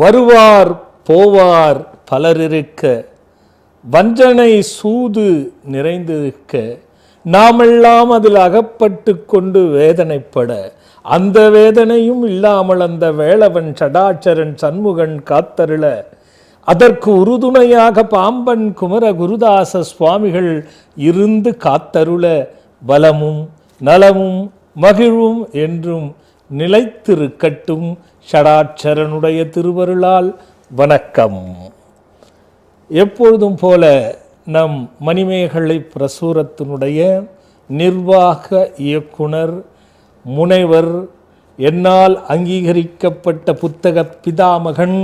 வருவார் போவார் பலரிருக்க, வஞ்சனை சூது நிறைந்திருக்க, நாமெல்லாம் அதில் அகப்பட்டு கொண்டு வேதனைப்பட, அந்த வேதனையும் இல்லாமல் அந்த வேளவன் சடாச்சரன் சண்முகன் காத்தருள, அதற்கு உறுதுணையாக பாம்பன் குமர குருதாச சுவாமிகள் இருந்து காத்தருள, வளமும் நலமும் மகிழ்வும் என்றும் நிலைத்திருக்கட்டும் ஷடாட்சரனுடைய திருவருளால். வணக்கம். எப்பொழுதும் போல நம் மணிமேகலை பிரசுரத்தினுடைய நிர்வாக இயக்குனர் முனைவர், என்னால் அங்கீகரிக்கப்பட்ட புத்தக பிதாமகன்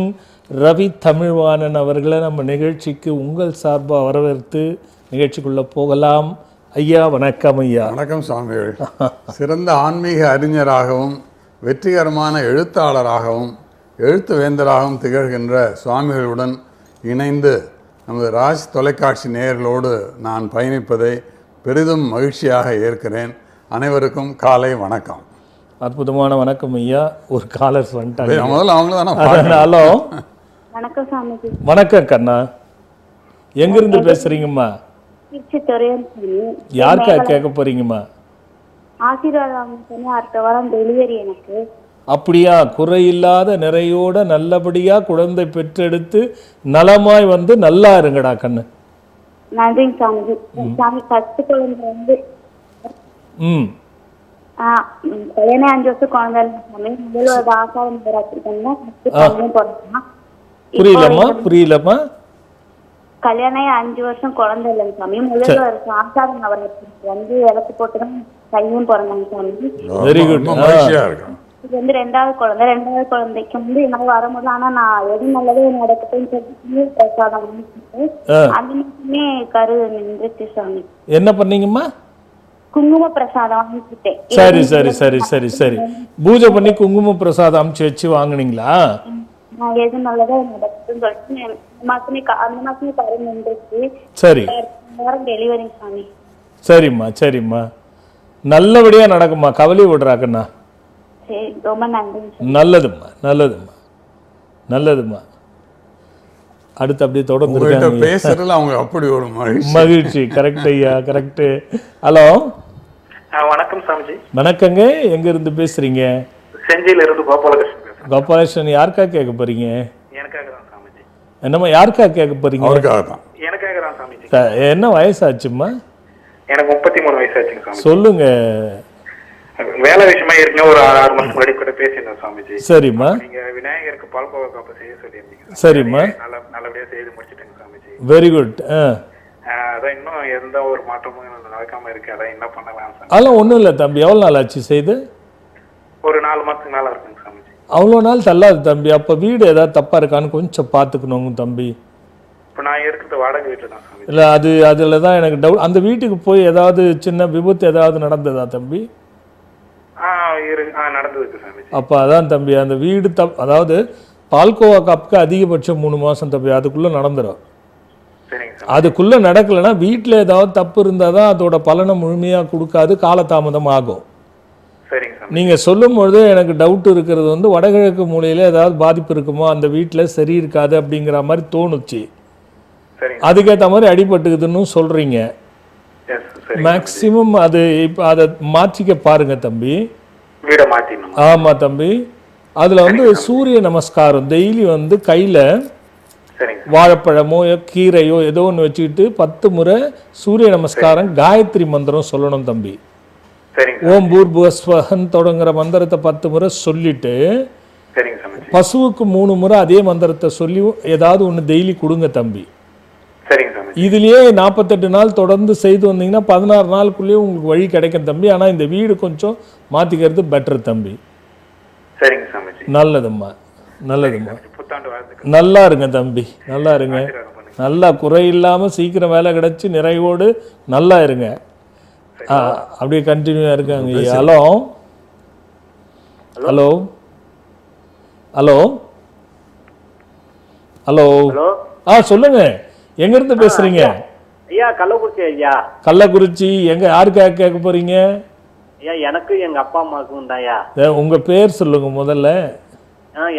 ரவி தமிழ்வாணன் அவர்களை நம்ம நிகழ்ச்சிக்கு உங்கள் சார்பாக வரவேற்று நிகழ்ச்சிக்குள்ளே போகலாம். ஐயா வணக்கம். ஐயா வணக்கம் சுவாமிகள். சிறந்த ஆன்மீக அறிஞராகவும் வெற்றிகரமான எழுத்தாளராகவும் எழுத்து வேந்தராகவும் திகழ்கின்ற சுவாமிகளுடன் இணைந்து நமது ராஜ் தொலைக்காட்சி நேயர்களோடு நான் பயணிப்பதை பெரிதும் மகிழ்ச்சியாக ஏற்கிறேன். அனைவருக்கும் காலை வணக்கம். அற்புதமான வணக்கம் ஐயா. ஒரு காலர் வந்துட்டாங்க, முதல்ல அவங்கள தானே. ஹலோ வணக்கம் சாமிஜி. வணக்கம் கண்ணா, எங்கிருந்து பேசுறீங்கம்மா? யாருக்கா கேட்க போறீங்கம்மா? ஆசீர்வாதம் அடுத்த வாரம் டெலிவரி எனக்கு. அப்படியா? குறையில்லாத நிறையோட நல்லபடியா குழந்தை பெற்றெடுத்து நலமாய் வந்து நல்லா இருங்கடா கண்ணு. நன்றிங்க சாமிஜி. சாமி ஃபர்ஸ்ட் குழந்தை வந்து கல்யாணம் 5 வருஷம் குழந்தை சாமி. முதல்ல ஆசாரம் புரியலம்மா. கல்யாணம் 5 வருஷம் குழந்தை இல்லைங்க சாமி. முதல்ல ஆசாரம் நவராத்திரிக்கு வந்து இலக்கு போட்டுதான் கையும் பிறந்தாங்க சாமி. Very good. இது வந்து 2வது குழந்தை. 2வது குழந்தைக்கு வந்து என்னால வர முடியல. ஆனா நான் எது நல்லதே நடக்கட்டும்னு சொல்லிட்டு பிரசாதம் அந்த மாதிரியுமே கரு நின்றுச்சு சாமி. என்ன பண்ணீங்கம்மா? குங்கும பிரசாதம் வாங்கிட்டேன். சரி சரி சரி சரி சரி. பூஜை பண்ணி குங்கும பிரசாதம் அமுச்சு வச்சு வாங்கினீங்களா? நான் எது நல்லதா நடக்கட்டும்னு சொல்லிட்டு அந்த மாசமே கரு நின்றுச்சு. சரி, டெலிவரி சாமி. சரிம்மா சரிம்மா, நல்லபடியா நடக்கும்மா, கவலை விடுறாக்கண்ணா. ரொம்ப நன்றி. நல்லதும்மா நல்லதும்மா நல்லதும்மா. அடுத்து அப்படியே தொடர்ந்து பேசுறதுல அவங்க அப்படி ஒரு மகிழ்ச்சி. கரெக்ட் ஐயா, கரெக்ட். ஹலோ வணக்கம் சாமிஜி. வணக்கங்க. எங்க இருந்து பேசுறீங்க? செஞ்சியில இருந்து கோபாலகிருஷ்ணன். கோபாலகிருஷ்ணன், யாருக்கா கேட்க போறீங்க? எனக்காக தான் சாமிஜி. என்னம்மா, யாருக்கா கேட்க போறீங்க? எனக்காக தான் சாமிஜி. என்ன வயசாச்சும்மா? எனக்கு 33 வயசு ஆச்சுங்க சாமி. சொல்லுங்க. வேலை விஷயமா ஏற்கனவே ஒரு 6 மாசம் முன்னாடி கூட பேசியிருந்தேன் சாமிஜி. சரிம்மா. நீங்க விநாயகருக்கு பால்கோவா காப்பு செய்ய சொல்லியிருந்தீங்க. சரிம்மா. நல்லபடியா செய்து முடிச்சிட்டேங்க சாமிஜி. Very good. அதான் இன்னும் எந்த ஒரு மாற்றமும் நடக்காம இருக்கு. அதான் என்ன பண்ணலாம் சார்? அதெல்லாம் ஒன்றும் இல்லை தம்பி. எவ்வளோ நாள் ஆச்சு செய்து? ஒரு 4 மாசத்துக்கு மேல இருக்குங்க சாமிஜி. அவ்வளோ நாள் தள்ளாது தம்பி. அப்போ வீடு ஏதாவது தப்பா இருக்கான்னு கொஞ்சம் பார்த்துக்கணுங்க தம்பி. இப்போ நான் இருக்கிறது வாடகை வீட்டில் தான் சாமி. இல்லை, அதில் தான் எனக்கு டவுட். அந்த வீட்டுக்கு போய் ஏதாவது சின்ன விபத்து ஏதாவது நடந்ததா தம்பி? நடந்ததுக்கு சாமி. அப்போ அதான் தம்பி, அந்த வீடு அதாவது பால்கோவா கப்புக்கு அதிகபட்சம் 3 மாதம் தம்பி, அதுக்குள்ளே நடந்துடும். அதுக்குள்ளே நடக்கலைன்னா வீட்டில் ஏதாவது தப்பு இருந்தால் தான் அதோட பலனை முழுமையாக கொடுக்காது, காலதாமதம் ஆகும். நீங்கள் சொல்லும் பொழுது எனக்கு டவுட் இருக்கிறது வந்து வடகிழக்கு மூலையில் ஏதாவது பாதிப்பு இருக்குமோ, அந்த வீட்டில் சரி இருக்காது அப்படிங்கிற மாதிரி தோணுச்சு. அதுக்கேற்ற மாதிரி அடிபட்டுக்குதுன்னு சொல்கிறீங்க. மேக்சிமம் அது இப்போ அதை மாற்றிக்க பாருங்க தம்பி. ஆமாம் தம்பி. அதில் வந்து சூரிய நமஸ்காரம் டெய்லி வந்து கையில் வாழைப்பழமோ கீரையோ ஏதோ ஒன்று வச்சுக்கிட்டு 10 முறை சூரிய நமஸ்காரம் காயத்ரி மந்திரம் சொல்லணும் தம்பி. ஓம் பூர்புவஸ்வஹன் தொடங்குற மந்திரத்தை 10 முறை சொல்லிட்டு பசுவுக்கு 3 முறை அதே மந்திரத்தை சொல்லி ஏதாவது ஒன்று டெய்லி கொடுங்க தம்பி. இதுலயே 48 நாள் தொடர்ந்து செய்து வந்தீங்கன்னா 16 நாளுக்குள்ளேயே உங்களுக்கு வழி கிடைக்கும் தம்பி. ஆனால் இந்த வீடு கொஞ்சம் மாற்றிக்கிறது பெட்டர் தம்பி. நல்லதும்மா நல்லதும்மா. நல்லா இருங்க தம்பி, நல்லா இருங்க. நல்லா குறையில்லாமல் சீக்கிரம் வேலை கிடைச்சி நிறைவோடு நல்லா இருங்க. அப்படியே கண்டினியூவா இருக்காங்க. Hello hello hello hello. சொல்லுங்க, எங்க இருந்து பேசுறீங்க? ஐயா கள்ளக்குறிச்சி. ஐயா கள்ளக்குறிச்சி. எங்க யாருக்காக கேட்க போறீங்க? ஐயா எனக்கு எங்க அப்பா அம்மாவுக்கும் தான்யா. உங்க பேர் சொல்லுங்க முதல்ல.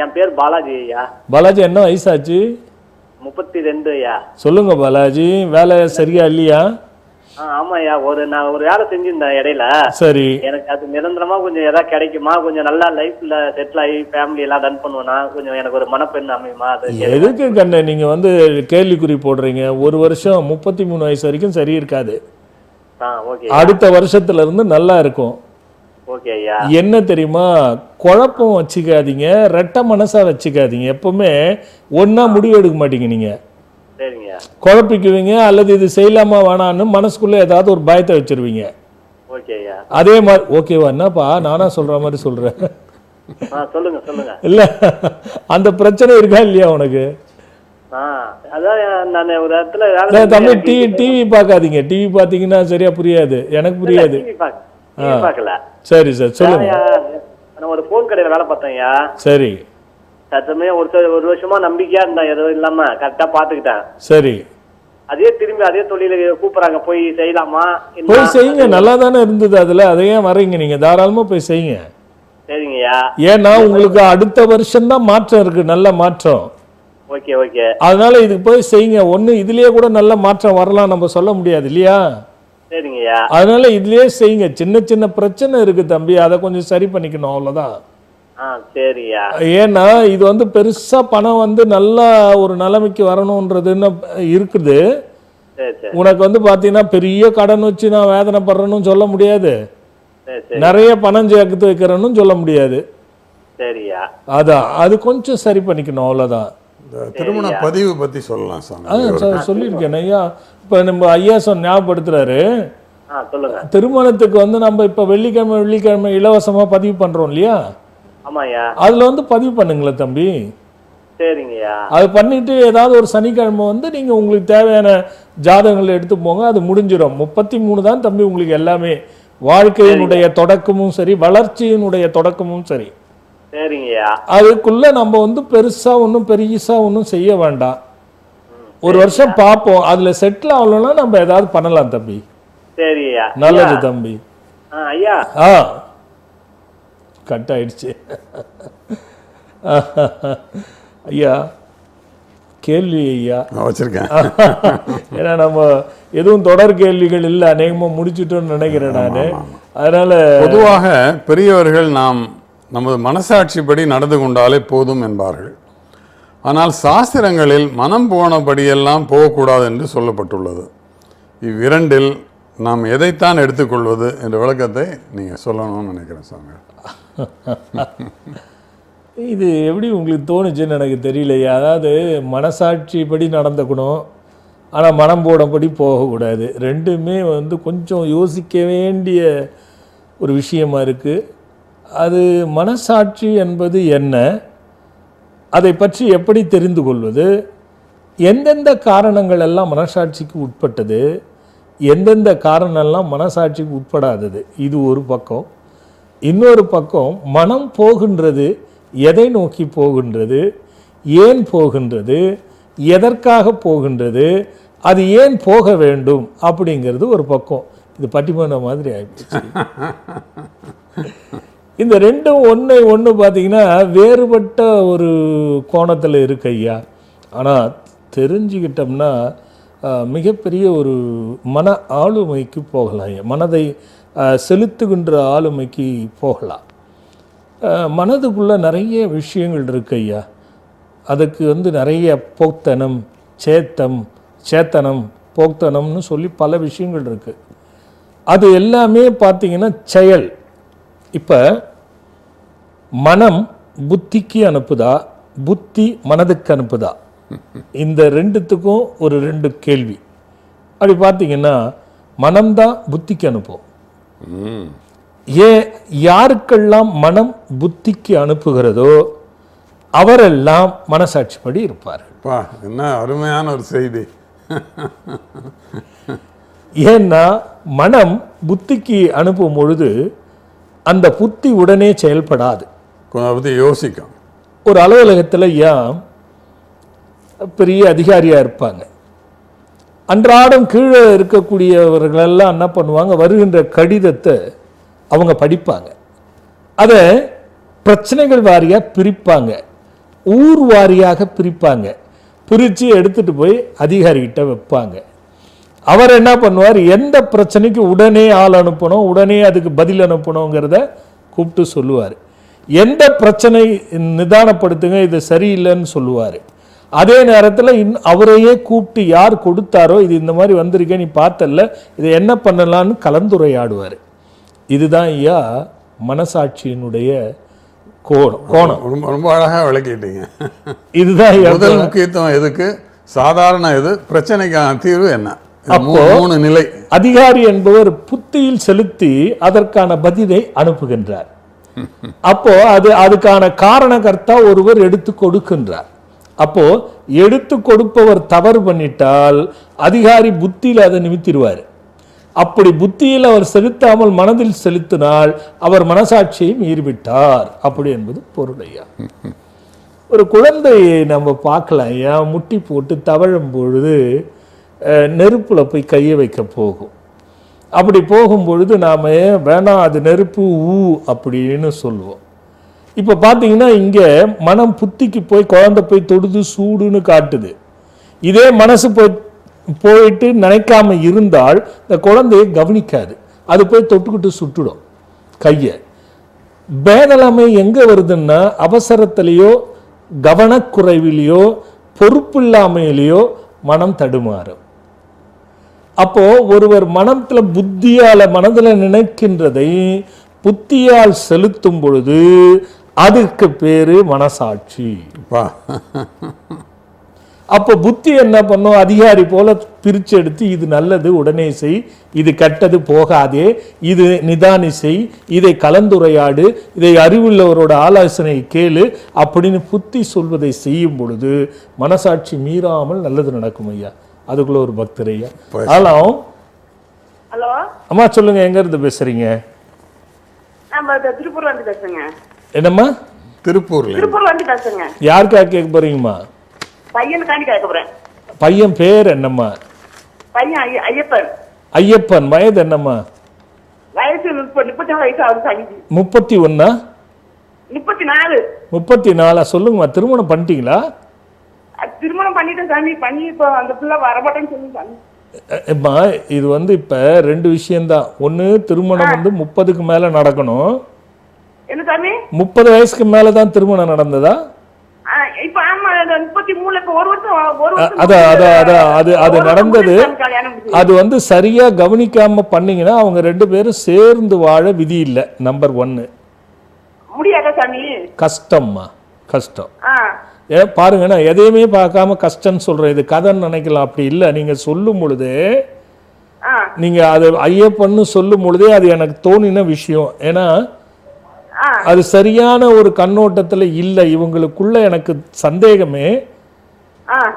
என் பேர் பாலாஜி ஐயா. பாலாஜி என்ன வயசாச்சு? 32 ஐயா. சொல்லுங்க பாலாஜி, வேலை சரியா இல்லையா? ஆமா ஐயா, நான் ஒரு வேலை செஞ்சிருந்தேன் இடையில. சரி. எனக்கு அது நிரந்தரமா கொஞ்சம் ஏதாவது கிடைக்குமா, கொஞ்சம் நல்லா லைஃப்ல செட்டில் ஆகி ஃபேமிலி எல்லாம் ரன் பண்ணுவேனா, கொஞ்சம் எனக்கு ஒரு மனப்பெண் அமையுமா? எதுக்கு கண்ணு நீங்க வந்து கேள்விக்குறி போடுறீங்க? ஒரு வருஷம் 33 வயசு வரைக்கும் சரி இருக்காது. அடுத்த வருஷத்துல இருந்து நல்லா இருக்கும். ஓகே ஐயா. என்ன தெரியுமா, குழப்பம் வச்சுக்காதீங்க, ரெட்ட மனசா வச்சுக்காதீங்க. எப்பவுமே ஒன்னா முடிவு எடுக்க மாட்டீங்க. நீங்க குழப்பிக்குவீங்க, அல்லது இது செய்யலாமா வேணான்னு மனசுக்குள்ள ஏதாவது ஒரு பயத்தை வச்சிருவீங்க. அதே மாதிரி ஓகேவா? என்னப்பா நானா சொல்ற மாதிரி சொல்றேன்? இல்ல அந்த பிரச்சனை இருக்கா இல்லையா உனக்கு? தம்பி டிவி பார்க்காதீங்க. டிவி பார்த்தீங்கன்னா சரியா புரியாது, எனக்கு புரியாது. சரி சார் சொல்லுங்க. ஒரு போன் கடையில வேலை பார்த்தேன்யா. சரி. சத்தமே ஒரு வருஷமா நம்பிக்கையா இருந்தேன், எதுவும் இல்லாம கரெக்டா பாத்துக்கிட்டேன். சரி. திரும்பி அதே தொழில கூப்பிடுறாங்க, போய் செய்யலாமா? போய் செய்யுங்க, நல்லா தானே இருந்தது அதுல. அதையே வரீங்க நீங்க, தாராளமா போய் செய்யுங்க. சரிங்கய்யா. ஏன்னா உங்களுக்கு அடுத்த வருஷம் தான் மாற்றம் இருக்கு, நல்ல மாற்றம். Okay okay. அதனால இதுக்கு போய் செய்யுங்க. ஒண்ணு இதுலயே கூட நல்ல மாற்றம் வரலாம், நம்ம சொல்ல முடியாது இல்லையா? சரிங்கய்யா. அதனால இதுலயே செய்யுங்க. சின்ன சின்ன பிரச்சனை இருக்கு தம்பி, அதை கொஞ்சம் சரி பண்ணிக்கணும், அவ்வளவுதான். சரியா. ஏன்னா இது வந்து பெருசா பணம் வந்து நல்ல ஒரு நிலைமைக்கு வரணும்ன்றதுன்னு இருக்குது. உனக்கு வந்து பாத்தீங்கன்னா பெரிய கடன் வச்சு நான் வேதனைப்படுறேன்னு சொல்ல முடியாது, நிறைய பணம் சேர்த்து வைக்கிறேன்னு சொல்ல முடியாது. சரியா. அதான் அது கொஞ்சம் சரி பண்ணிக்கணும், அவ்வளவுதான். திருமண பதிவு பத்தி சொல்லலாம் சார். சொல்லியிருக்கேன் ஐயா. இப்ப நம்ம ஐயா ஞாபகப்படுத்துறாரு, திருமணத்துக்கு வந்து நம்ம இப்ப வெள்ளிக்கிழமை இலவசமா பதிவு பண்றோம் இல்லையா? அதுல வந்து பதிவு பண்ணுங்களேன் தம்பி. சரிங்கய்யா. அது பண்ணிட்டு ஏதாவது ஒரு சனிக்கிழமை வந்து நீங்க உங்களுக்கு தேவையான ஜாதகங்களை எடுத்து போங்க, அது முடிஞ்சிடும். 33 தான் தம்பி உங்களுக்கு எல்லாமே. வாழ்க்கையினுடைய தொடக்கமும் சரி, வளர்ச்சியினுடைய தொடக்கமும் சரி. சரிங்கய்யா. அதுக்குள்ள நம்ம வந்து பெருசா ஒன்றும் செய்ய வேண்டாம். ஒரு வருஷம் பார்ப்போம், அதுல செட்டில் ஆகலன்னா நம்ம ஏதாவது பண்ணலாம் தம்பி. சரியா. நல்லது தம்பி. ஐயா. கட் ஆயிடுச்சு. ஐயா கேள்வி ஐயா வச்சிருக்கேன். ஏன்னா நம்ம எதுவும் தொடர் கேள்விகள் இல்லை, அநேகமாக முடிச்சுட்டோன்னு நினைக்கிறேன் நான். அதனால பொதுவாக பெரியவர்கள் நாம் நமது மனசாட்சிப்படி நடந்து கொண்டாலே போதும் என்பார்கள். ஆனால் சாஸ்திரங்களில் மனம் போனபடியெல்லாம் போகக்கூடாது என்று சொல்லப்பட்டுள்ளது. இவ்விரண்டில் நாம் எதைத்தான் எடுத்துக்கொள்வது என்ற விளக்கத்தை நீங்கள் சொல்லணும்னு நினைக்கிறேன் சாமி. இது எப்படி உங்களுக்கு தோணுச்சுன்னு எனக்கு தெரியலையா. அதாவது மனசாட்சிப்படி நடந்துக்கணும், ஆனால் மனம் போடப்படி போகக்கூடாது. ரெண்டுமே வந்து கொஞ்சம் யோசிக்க வேண்டிய ஒரு விஷயமா இருக்குது. அது மனசாட்சி என்பது என்ன, அதை பற்றி எப்படி தெரிந்து கொள்வது, எந்தெந்த காரணங்கள் எல்லாம் மனசாட்சிக்கு உட்பட்டது, எந்தெந்த காரணம்லாம் மனசாட்சிக்கு உட்படாதது, இது ஒரு பக்கம். இன்னொரு பக்கம் மனம் போகின்றது எதை நோக்கி போகின்றது, ஏன் போகின்றது, எதற்காக போகின்றது, அது ஏன் போக வேண்டும் அப்படிங்கிறது ஒரு பக்கம். இது பட்டிமன்ற மாதிரி ஆகிடுச்சு. இந்த ரெண்டும் ஒன்று பார்த்தீங்கன்னா வேறுபட்ட ஒரு கோணத்தில் இருக்கு ஐயா. ஆனால் தெரிஞ்சுக்கிட்டோம்னா மிகப்பெரிய ஒரு மன ஆளுமைக்கு போகலாம் ஐயா. மனதை செலுத்துகின்ற ஆளுமைக்கு போகலாம். மனதுக்குள்ளே நிறைய விஷயங்கள் இருக்கு ஐயா. அதுக்கு வந்து நிறைய போக்தனம், சேத்தனம், போக்தனம்னு சொல்லி பல விஷயங்கள் இருக்குது. அது எல்லாமே பார்த்தீங்கன்னா செயல். இப்போ மனம் புத்திக்கு அனுப்புதா, புத்தி மனதுக்கு அனுப்புதா, இந்த ரெண்டுத்துக்கும் ஒரு 2 கேள்வி. அப்படி பார்த்தீங்கன்னா மனம்தான் புத்திக்கு அனுப்பும். யாருக்கெல்லாம் மனம் புத்திக்கு அனுப்புகிறதோ அவரெல்லாம் மனசாட்சிப்படி இருப்பார்கள். என்ன அருமையான ஒரு செய்தி. ஏன்னா மனம் புத்திக்கு அனுப்பும் பொழுது அந்த புத்தி உடனே செயல்படாது, யோசிக்கும். ஒரு அலுவலகத்தில் பெரிய அதிகாரியாக இருப்பாங்க, அன்றாடம் கீழே இருக்கக்கூடியவர்களெல்லாம் என்ன பண்ணுவாங்க, வருகின்ற கடிதத்தை அவங்க படிப்பாங்க, அதை பிரச்சனைகள் வாரியாக பிரிப்பாங்க. ஊர் வாரியாக பிரிப்பாங்க. பிரித்து எடுத்துட்டு போய் அதிகாரிகிட்ட வைப்பாங்க. அவர் என்ன பண்ணுவார், எந்த பிரச்சனைக்கு உடனே ஆள் அனுப்பணும், உடனே அதுக்கு பதில் அனுப்பணுங்கிறத கூப்பிட்டு சொல்லுவார். எந்த பிரச்சனை நிதானப்படுத்துங்க, இது சரியில்லைன்னு சொல்லுவார். அதே நேரத்தில் அவரையே கூப்பிட்டு யார் கொடுத்தாரோ, இது இந்த மாதிரி வந்திருக்கே நீ பார்த்தல, இதை என்ன பண்ணலான்னு கலந்துரையாடுவார். இதுதான் ஐயா மனசாட்சியினுடைய கோணம். ரொம்ப அழகாக விளக்கிட்டீங்க. இதுதான் முதல் முக்கியத்துவம் எதுக்கு, சாதாரண எது, பிரச்சனைக்கான தீர்வு என்ன, அப்போ 3 நிலை. அதிகாரி என்பவர் புத்தியில் செலுத்தி அதற்கான பதிலை அனுப்புகின்றார். அப்போ அதுக்கான காரணகர்த்தா ஒருவர் எடுத்து கொடுக்கின்றார். அப்போ எடுத்து கொடுப்பவர் தவறு பண்ணிட்டால் அதிகாரி புத்தியில் அதை நிமித்திடுவார். அப்படி புத்தியில் அவர் செலுத்தாமல் மனதில் செலுத்தினால் அவர் மனசாட்சியை மீறிவிட்டார் அப்படி என்பது பொருள் ஐயா. ஒரு குழந்தையை நம்ம பார்க்கலாம் ஐயா, முட்டி போட்டு தவழும் பொழுது நெருப்பில் போய் கையை வைக்க போகும். அப்படி போகும்பொழுது நாம் வேணாம் அது நெருப்பு அப்படின்னு சொல்லுவோம். இப்போ பார்த்தீங்கன்னா இங்கே மனம் புத்திக்கு போய் குழந்தை போய் தொடுது சூடுன்னு காட்டுது. இதே மனசு போயிட்டு நினைக்காம இருந்தால் இந்த குழந்தையை கவனிக்காது, அது போய் தொட்டுக்கிட்டு சுட்டுடும் கையை. பேதலாமை எங்கே வருதுன்னா அவசரத்திலேயோ கவனக்குறைவிலையோ பொறுப்பில்லாமையிலையோ மனம் தடுமாறும். அப்போ ஒருவர் மனதில் நினைக்கின்றதை புத்தியால் செலுத்தும் பொழுது அதுக்கு பேரு மனசாட்சி. அப்போ புத்தி என்ன பண்ணும், அதிகாரி போல பிரிச்சு எடுத்து இது நல்லது உடனே செய், இது கெட்டது போகாதே, இது நிதானி செய், இதை கலந்துரையாடு, இதை அறிவுள்ளவரோட ஆலோசனை கேளு அப்படின்னு புத்தி சொல்வதை செய்யும் பொழுது மனசாட்சி மீறாமல் நல்லது நடக்கும் ஐயா. அதுக்குள்ள ஒரு பக்தர் ஐயா. ஹலோ ஹலோ அம்மா சொல்லுங்க, எங்க இருந்து பேசுறீங்க? திருப்பூர்ல இருந்து பேசுங்க. என்னம்மா? திருப்பூர்ல இருந்து பேசுங்க. யாருக்கா கேட்க போறீங்கம்மா? பையனுக்காண்டி கேட்க போறேன். பையன் பேர் என்னம்மா? பையன் ஐயப்பன். ஐயப்பன். வயது என்னம்மா? வயசு 34 வயசு ஆகுது. 31? 34. 34. சொல்லுங்கம்மா, திருமணம் பண்ணிட்டீங்களா? திருமணம் பண்ணிட்டேன் சாமி. பண்ணி இப்போ அந்த பிள்ளை வரமாட்டேன்னு சொல்லி சாமி. அம்மா இது இப்போ 2 விஷயம்தான். ஒன்று, திருமணம் 30க்கு மேலே நடக்கணும். என்ன சாமி? 30 வயசுக்கு மேலே தான் திருமணம் நடந்ததா? இப்போ ஆமா 33 இப்போ ஒரு வருஷம் அது நடந்தது. அது சரியா கவனிக்காம பண்ணீங்கன்னா அவங்க 2 பேரும் சேர்ந்து வாழ விதி இல்லை. நம்பர் 1 முடியாத சாமி. கஷ்டம்மா, கஷ்டம். பாருங்க, நான் எதையுமே பார்க்காம கஷ்டம்னு சொல்றேன். இது கதைன்னு நினைக்கலாம், அப்படி இல்லை. நீங்க சொல்லும் பொழுது நீங்க அது ஐயப்பன்னு சொல்லும் பொழுதே அது எனக்கு தோணின விஷயம். ஏன்னா அது சரியான ஒரு கண்ணோட்டத்தில் இல்லை. இவங்களுக்குள்ள எனக்கு சந்தேகமே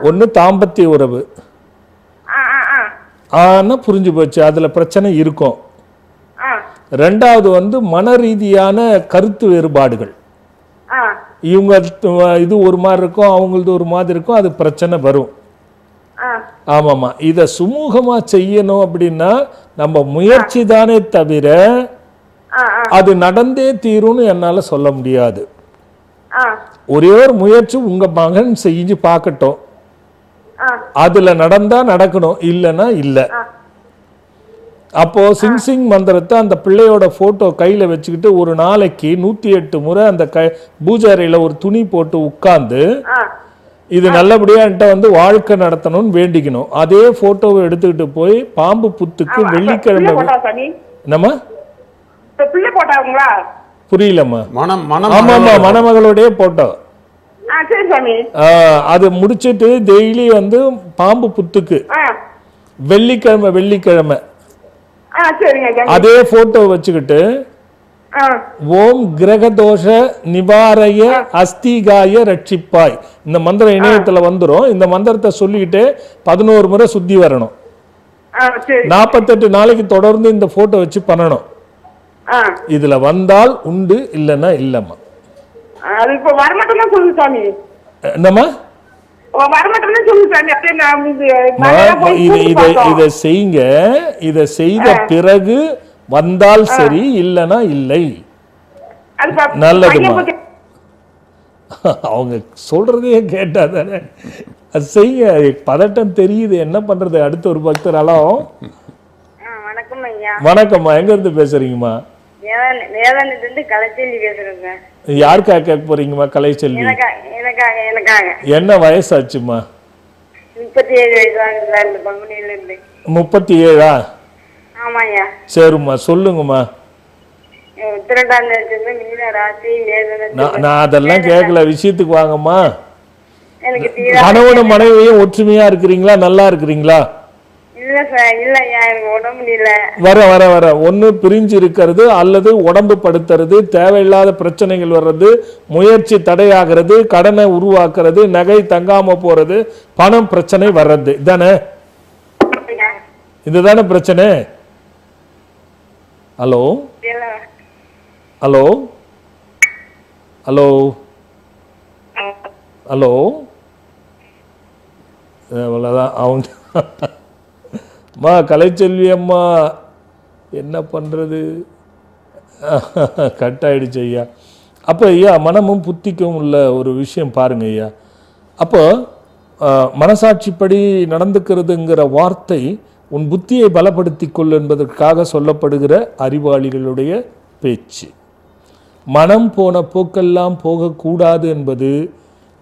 ஒன்று தாம்பத்திய உறவு ஆனா புரிஞ்சு போச்சு, அதுல பிரச்சனை இருக்கும். 2வது மன ரீதியான கருத்து வேறுபாடுகள். இவங்க இது ஒரு மாதிரி இருக்கும், அவங்களது ஒரு மாதிரி இருக்கும், அது பிரச்சனை வரும். ஆமாம்மா, இதை சுமூகமா செய்யணும் அப்படின்னா நம்ம முயற்சி தானே தவிர அது நடந்தே தீரும்னு என்னால சொல்ல முடியாது. ஒரே ஒரு முயற்சி உங்க மகன் செஞ்சு பார்க்கட்டும், அதுல நடந்தா நடக்கணும், இல்லைன்னா இல்லை. அப்போ சிங் மந்திரத்தை அந்த பிள்ளையோட போட்டோ கையில வச்சுக்கிட்டு ஒரு நாளைக்கு 108 முறை அந்த பூஜை அறையில ஒரு துணி போட்டு உட்கார்ந்து இது நல்லபடியா வாழ்க்கை நடத்தணும்னு வேண்டிக்கணும். அதே போட்டோவை எடுத்துக்கிட்டு போய் பாம்பு புத்துக்கு வெள்ளிக்கிழமை. என்னம்மா புரியலம்மா? ஆமாமா, மணமகளுடைய போட்டோ. அது முடிச்சிட்டு டெய்லி பாம்பு புத்துக்கு வெள்ளிக்கிழமை அதே போட்டோ வச்சுக்கிட்டு ஓம் கிரகதோஷ நிவாரய அஸ்திகாய ரட்சிப்பாய் இந்த மந்திரம் இணையத்துல வந்துரும். இந்த மந்திரத்தை சொல்லிக்கிட்டு 11 முறை சுத்தி வரணும். 48 நாளைக்கு தொடர்ந்து இந்த போட்டோ வச்சு பண்ணணும். இதுல வந்தால் உண்டு, இல்லன்னா இல்லம்மா. என்னம்மா? இதை செய்யுங்க. இதை செய்த பிறகு வந்தால் சரி, இல்லைன்னா இல்லை. நல்லதுமா. அவங்க சொல்றதையே கேட்டா தானே அது செய்ய. பதட்டம் தெரியுது, என்ன பண்றது. அடுத்த ஒரு பக்தர். ஹலோ வணக்கம் ஐயா. வணக்கம்மா, எங்க இருந்து பேசுறீங்கம்மா? வேதாந்தத்திலிருந்து கலைச்செல்வி பேசுறேங்க. யாருக்காக கேட்க போறீங்கம்மா? கலைச்செல்வி. எனக்காக. என்ன வயசாச்சுமா? 37 வயசு ஆகுது சார். இந்த பங்குனியில இருந்து. 37ஆ? ஆமாய்யா. சரிம்மா, சொல்லுங்கம்மா. உத்திரட்டாதி நட்சத்திரம், மீன ராசி, நான் அதெல்லாம் கேட்கல, விஷயத்துக்கு வாங்கம்மா. எனக்கு கணவனும் மனைவியும் ஒற்றுமையா இருக்கிறீங்களா, நல்லா இருக்கிறீங்களா? இல்ல சார், இல்லையா, எனக்கு உடம்பு இல்ல. வர ஒண்ணு பிரிஞ்சு இருக்கிறது, அல்லது உடம்பு படுத்துறது, தேவையில்லாத பிரச்சனைகள் வர்றது, முயற்சி தடையாகிறது, கடனை உருவாக்குறது, நகை தங்காம போறது, பணம் பிரச்சனை வர்றது, இதானே? இதுதானே பிரச்சனை? ஹலோ ஹலோ ஹலோ ஹலோ அவ்வளோதான் அவங்க. அம்மா கலைச்செல்வி அம்மா, என்ன பண்ணுறது, கட் ஆயிடுச்சு ஐயா. அப்போ ஐயா, மனமும் புத்திக்கும் உள்ள ஒரு விஷயம் பாருங்க ஐயா. அப்போ மனசாட்சிப்படி நடந்துக்கிறதுங்கிற வார்த்தை உன் புத்தியை பலப்படுத்தி கொள் என்பதற்காக சொல்லப்படுகிற அறிவாளிகளுடைய பேச்சு. மனம் போன போக்கெல்லாம் போகக்கூடாது என்பது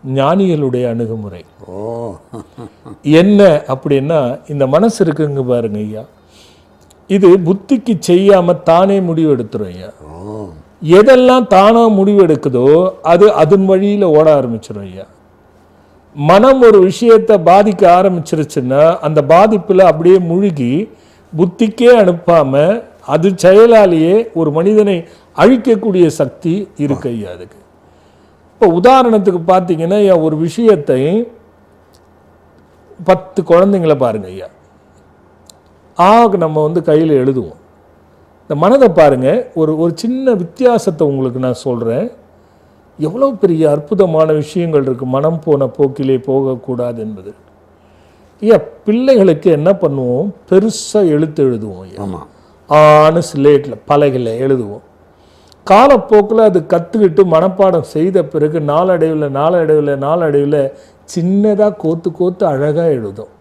ஞானிகளுடைய அணுகுமுறை. என்ன அப்படின்னா, இந்த மனசு இருக்குங்க பாருங்க ஐயா, இது புத்திக்கு செய்யாம தானே முடிவு எடுத்துரும் ஐயா. எதெல்லாம் தானா முடிவு எடுக்குதோ அது அதன் வழியில ஓட ஆரம்பிச்சிடும் ஐயா. மனம் ஒரு விஷயத்தை பாதிக்க ஆரம்பிச்சிருச்சுன்னா அந்த பாதிப்புல அப்படியே முழுகி புத்திக்கே அனுப்பாம அது செயலாலேயே ஒரு மனிதனை அழிக்கக்கூடிய சக்தி இருக்கு ஐயா அதுக்கு. இப்போ உதாரணத்துக்கு பார்த்தீங்கன்னா, ஒரு விஷயத்தை 10 குழந்தைங்கள பாருங்க ஐயா, நம்ம வந்து கையில் எழுதுவோம். இந்த மனதை பாருங்க, ஒரு சின்ன வித்தியாசத்தை உங்களுக்கு நான் சொல்கிறேன். எவ்வளோ பெரிய அற்புதமான விஷயங்கள் இருக்குது மனம் போன போக்கிலே போகக்கூடாது என்பது. ஐயா, பிள்ளைகளுக்கு என்ன பண்ணுவோம், பெருசாக எழுத்து எழுதுவோம் ஐயா. ஆணு ஸ்லேட்டில் பலகையில் எழுதுவோம். காலப்போக்கில் அது கற்றுக்கிட்டு மனப்பாடம் செய்த பிறகு நாளடைவில் சின்னதாக கோத்து அழகாக எழுதும்.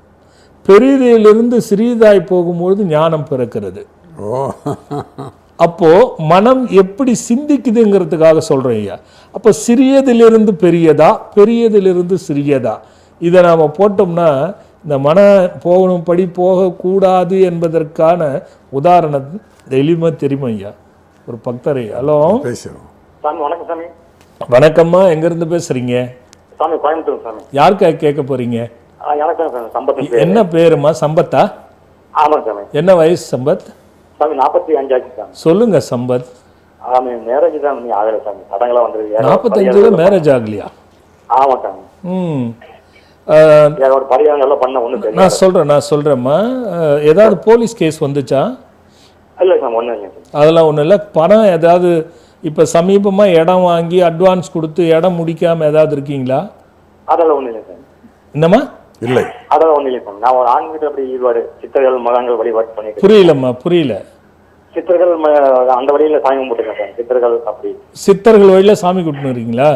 பெரிதிலிருந்து சிறிதாய் போகும்பொழுது ஞானம் பிறக்கிறது. அப்போ மனம் எப்படி சிந்திக்குதுங்கிறதுக்காக சொல்றேன் ஐயா. அப்போ சிறியதிலிருந்து பெரியதா, பெரியதிலிருந்து சிறியதா, இதை நாம் போட்டோம்னா இந்த மன போகணும் படி போகக்கூடாது என்பதற்கான உதாரணம் எளிமை தெரியுமா ஐயா? ஒரு பக்தரை. ஹலோ சாமி, வணக்கம் சாமி. வணக்கம்மா, எங்கேருந்து பேசுறீங்க? சாமி, கோயம்புத்தூர் சாமி. யாருக்கா கேட்க போறீங்க? எனக்கு சம்பத். என்ன பேருமா? சம்பத்தா? ஆமாம் சாமி. என்ன வயசு சம்பத்? சாமி 45 ஆச்சு சாமி. சொல்லுங்க சம்பத். மேரேஜ் தான் நீ ஆகலை சாமி, தடங்களாக வந்துருக்கு. 45 மேரேஜ் ஆகலையா? ஆமாம் சாமி. ஒரு பரிகாரங்கள்லாம் பண்ண ஒன்றும் நான் சொல்கிறேம்மா. ஏதாவது போலீஸ் கேஸ் வந்துச்சா? இல்லை சார், ஒன்றும் இல்லை. அதெல்லாம் ஒன்றும் இல்லை. பணம் ஏதாவது இப்போ சமீபமாக இடம் வாங்கி அட்வான்ஸ் கொடுத்து இடம் முடிக்காமல் ஏதாவது இருக்கீங்களா? அதெல்லாம் ஒன்றும் இல்லை சார். என்னம்மா? இல்லை, அதெல்லாம் ஒன்றும் இல்லை சார். நான் ஒரு ஆன்மீக அப்படி ஈடுபாடு, சித்தர்கள் மகான்கள் வழிபாடு பண்ணிட்டு. புரியலம்மா, புரியல. சித்தர்கள் அந்த வழியில் சாமி கும்பிட்டுருக்கேன் சார். சித்தர்கள் அப்படி சித்தர்கள் வழியில் சாமி கும்பிட்டுருக்கீங்களா?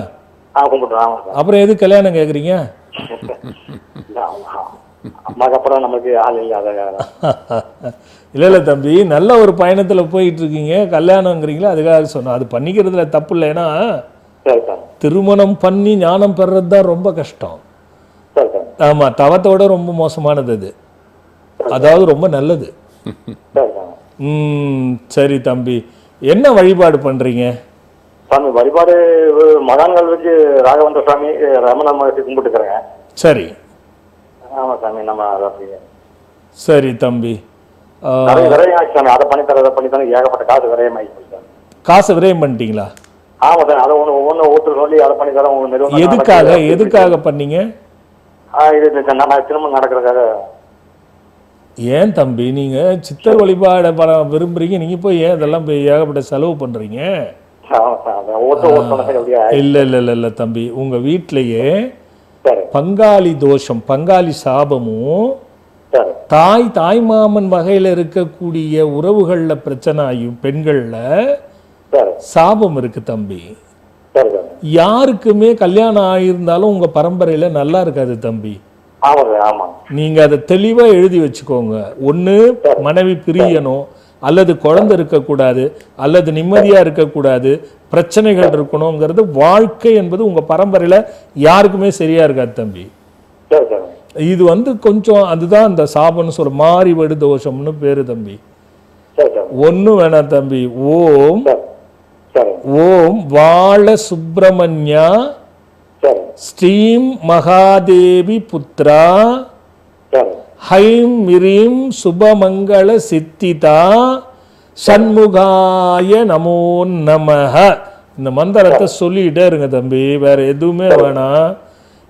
கும்பிட்டுருக்கேன். ஆமாம் சார். அப்புறம் எது கல்யாணம் கேட்குறீங்க? அம்மாக்கு அப்புறம் நமக்கு ஆள் இல்லை. இல்லை தம்பி, நல்ல ஒரு பயணத்தில் போயிட்டு இருக்கீங்க, கல்யாணங்கிறீங்களா, அதுக்காக சொன்னேன். அது பண்ணிக்கிறதுல தப்பு இல்லை. ஏன்னா திருமணம் பண்ணி ஞானம் பெறது தான் ரொம்ப கஷ்டம். ஆமாம், தவத்தோட ரொம்ப மோசமானது அது. அதாவது ரொம்ப நல்லது. சரி தம்பி, என்ன வழிபாடு பண்றீங்க? சாமி வழிபாடு மகான்கள் வச்சு ராகவேந்திர சாமி, ரமண மகர்ஷி கும்பிட்டுக்கிறேங்க. சரி. ஆமா சாமி, நம்ம சரி தம்பி. விரயமாயிடுச்சு சாமி. அதை பண்ணித்தர ஏகப்பட்ட காசு விரயமாயிடுச்சு சார். காசு விரயம் பண்ணிட்டீங்களா? ஆமா சார். அதை ஒவ்வொன்று சொல்லி அதை பண்ணித்தர உங்க நிறுவனம். எதுக்காக பண்ணீங்க? இது திருமணம் நடக்கிறதுக்காக. ஏன் தம்பி, நீங்க சித்தர் வழிபாட விரும்புறீங்க, நீங்க போய் ஏன் இதெல்லாம் போய் ஏகப்பட்ட செலவு பண்றீங்க? இல்ல தம்பி, உங்க வீட்டிலேயே பங்காளி தோஷம், பங்காளி சாபமும், தாய் மாமன் வகையில இருக்கக்கூடிய உறவுகள்ல பிரச்சனை ஆகும், பெண்கள்ல சாபம் இருக்கு தம்பி. யாருக்குமே கல்யாணம் ஆகியிருந்தாலும் உங்க பரம்பரையில நல்லா இருக்காது தம்பி. ஆமாங்க, ஆமா. நீங்க அதை தெளிவா எழுதி வச்சுக்கோங்க. ஒண்ணு மனைவி பிரியணும், அல்லது குழந்தை இருக்கக்கூடாது, அல்லது நிம்மதியா இருக்கக்கூடாது, பிரச்சனைகள் இருக்கணுங்கிறது. வாழ்க்கை என்பது உங்க பரம்பரையில யாருக்குமே சரியா இருக்காது தம்பி. சரி சரி இது வந்து கொஞ்சம் அதுதான் அந்த சாபம்னு சொல்ல மாறி வடு தோஷம்னு பேரு தம்பி. சரி சரி ஒன்றும் வேணாம் தம்பி. ஓம் சரி ஓம் வாழ சுப்பிரமணியா சரி ஸ்ரீம் மகாதேவி புத்ரா சரி ஹைம் மிரீம் சுபமங்கள சித்திதா சண்முகாய நமோ நமஹ. இந்த மந்திரத்தை சொல்லிட்டே இருங்க தம்பி, வேற எதுவுமே வேணாம்.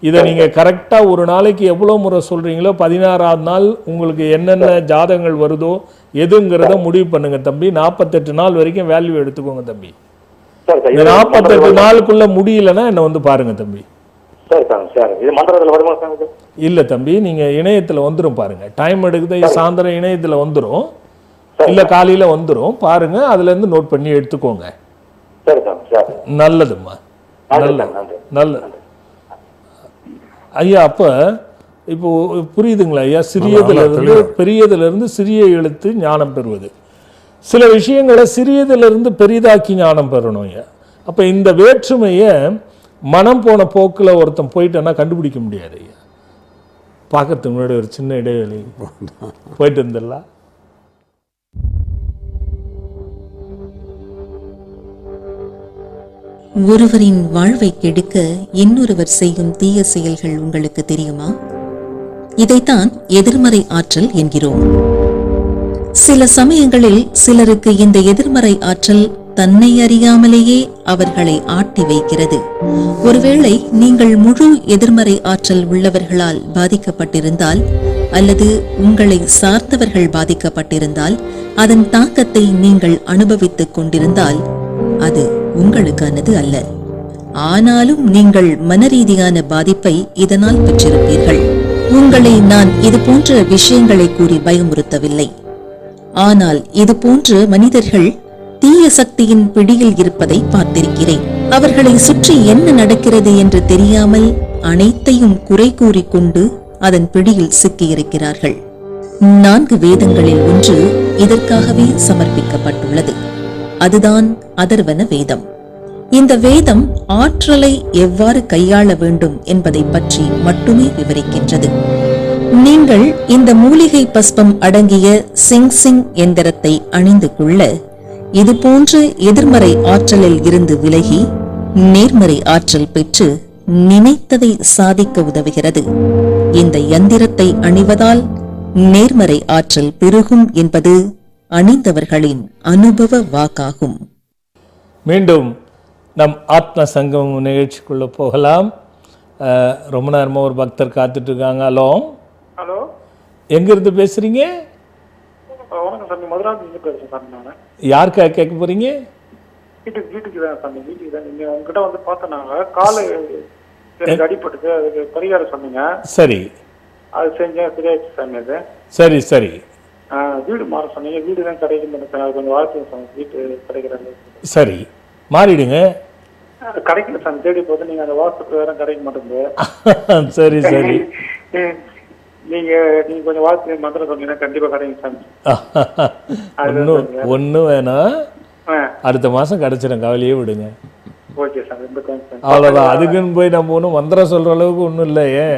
இதை நீங்க கரெக்டா ஒரு நாளைக்கு எவ்வளோ முறை சொல்றீங்களோ 16ஆவது நாள் உங்களுக்கு என்னென்ன ஜாதகங்கள் வருதோ எதுங்கிறத முடிவு பண்ணுங்க தம்பி. 48 நாள் வரைக்கும் வேல்யூ எடுத்துக்கோங்க தம்பி. இந்த 48 நாளுக்குள்ள முடியலன்னா என்ன வந்து பாருங்க தம்பி. சரி சாமி சரி. இது மந்திரத்தில் வருமா சாமி? இல்ல தம்பி, நீங்க இணையத்துல வந்துரும் பாருங்க. டைம் எடுக்குது, சாயந்தரம் இணையத்துல வந்துரும், இல்ல காலையில வந்துரும் பாருங்க. அதுல இருந்து நோட் பண்ணி எடுத்துக்கோங்க. சரி சாமி சரி. நல்லதும்மா, நல்லது நல்லது ஐயா. அப்ப இப்போ புரியுதுங்களா ஐயா? சிறியதுல இருந்து பெரியதுல இருந்து சிறிய எழுத்து ஞானம் பெறுவது. சில விஷயங்களை சிறியதுல இருந்து பெரிதாக்கி ஞானம் பெறணும் ஐயா. அப்ப இந்த வேற்றுமைய மனம் போன போக்குல ஒருத்தன் போயிட்டேன்னா கண்டுபிடிக்க முடியாது ஐயா. பார்க்கறதுக்கு முன்னாடி ஒரு சின்ன இடைவெளி போயிட்டு இருந்துடலாம். ஒருவரின் வாழ்வை கெடுக்க இன்னொருவர் செய்யும் தீய செயல்கள் உங்களுக்கு தெரியுமா? இதைத்தான் எதிர்மறை ஆற்றல் என்கிறோம். சில சமயங்களில் சிலருக்கு இந்த எதிர்மறை ஆற்றல் தன்னை அறியாமலேயே அவர்களை ஆட்டி வைக்கிறது. ஒருவேளை நீங்கள் முழு எதிர்மறை ஆற்றல் உள்ளவர்களால் பாதிக்கப்பட்டிருந்தால், அல்லது உங்களை சார்ந்தவர்கள் பாதிக்கப்பட்டிருந்தால், அதன் தாக்கத்தை நீங்கள் அனுபவித்துக் கொண்டிருந்தால் அது உங்களுக்கானது அல்ல. ஆனாலும் நீங்கள் மனரீதியான பாதிப்பை இதனால் பெற்றிருப்பீர்கள். உங்களை நான் இது போன்ற விஷயங்களை கூறி பயமுறுத்தவில்லை. ஆனால் இது போன்ற மனிதர்கள் தீய சக்தியின் பிடியில் இருப்பதை பார்த்திருக்கிறேன். அவர்களை சுற்றி என்ன நடக்கிறது என்று தெரியாமல் அனைத்தையும் குறை கூறிக்கொண்டு அதன் பிடியில் சிக்கியிருக்கிறார்கள். 4 வேதங்களில் ஒன்று இதற்காகவே சமர்ப்பிக்கப்பட்டுள்ளது. அதுதான் அதர்வன வேதம். இந்த வேதம் ஆற்றலை எவ்வாறு கையாள வேண்டும் என்பதை பற்றி மட்டுமே விவரிக்கின்றது. நீங்கள் இந்த மூலிகை பஸ்பம் அடங்கிய சிங் எந்திரத்தை அணிந்து கொள்ள இது போன்ற எதிர்மறை ஆற்றலில் இருந்து விலகி நேர்மறை ஆற்றல் பெற்று நினைத்ததை சாதிக்க உதவுகிறது. இந்த யந்திரத்தை அணிவதால் நேர்மறை ஆற்றல் பெருகும் என்பது அணிந்தவர்களின் அனுபவ வாக்காகும். மீண்டும் நம் ஆத்ம சங்கம் நிகழ்ச்சிக்குள்ள போகலாம். ரொம்ப நேரமா ஒரு பக்தர் காத்துட்டு இருக்காங்க. ஹலோ ஹலோ, எங்க இருந்து பேசுறீங்க? வணக்கம் சாமி, மதுராந்து பேசுறேன் சாமி. நான் யாருக்கா கேட்க போறீங்க? வீட்டுக்கு தான் சாமி, வீட்டுக்கு தான். நீங்க உங்ககிட்ட வந்து பார்த்தனாங்க காலை எனக்கு அடிபட்டுது, அதுக்கு பரிகாரம் சொன்னீங்க. சரி, அது செஞ்சேன், சரியாயிடுச்சு சாமி. அது சரி சரி. வீடு மாற சொன்னீங்க, வீடு தான் கிடைக்கும் நினைச்சேன். அது கொஞ்சம் வாழ்க்கை சாமி, வீட்டு கிடைக்கிறாங்க. சரி, மாறிடுங்க. கிடைக்கல சாமி, தேடி போது நீங்க அந்த வாசத்துக்கு வேற கிடைக்க மாட்டேங்குது. சரி சரி. நீங்க கொஞ்சம் வாழ்க்கை மந்திரம் சொன்னீங்கன்னா கண்டிப்பா கிடைக்கும் சாமி. ஒன்னும் வேணாம், அடுத்த மாசம் கிடைச்சிடும், கவலையே விடுங்க. ஓகே சாமி, ரொம்ப தேங்க்ஸ் சாமி. அவ்வளவுதான். அதுக்குன்னு போய் நம்ம ஒன்றும் மந்திரம் சொல்ற அளவுக்கு ஒன்றும் இல்லையே.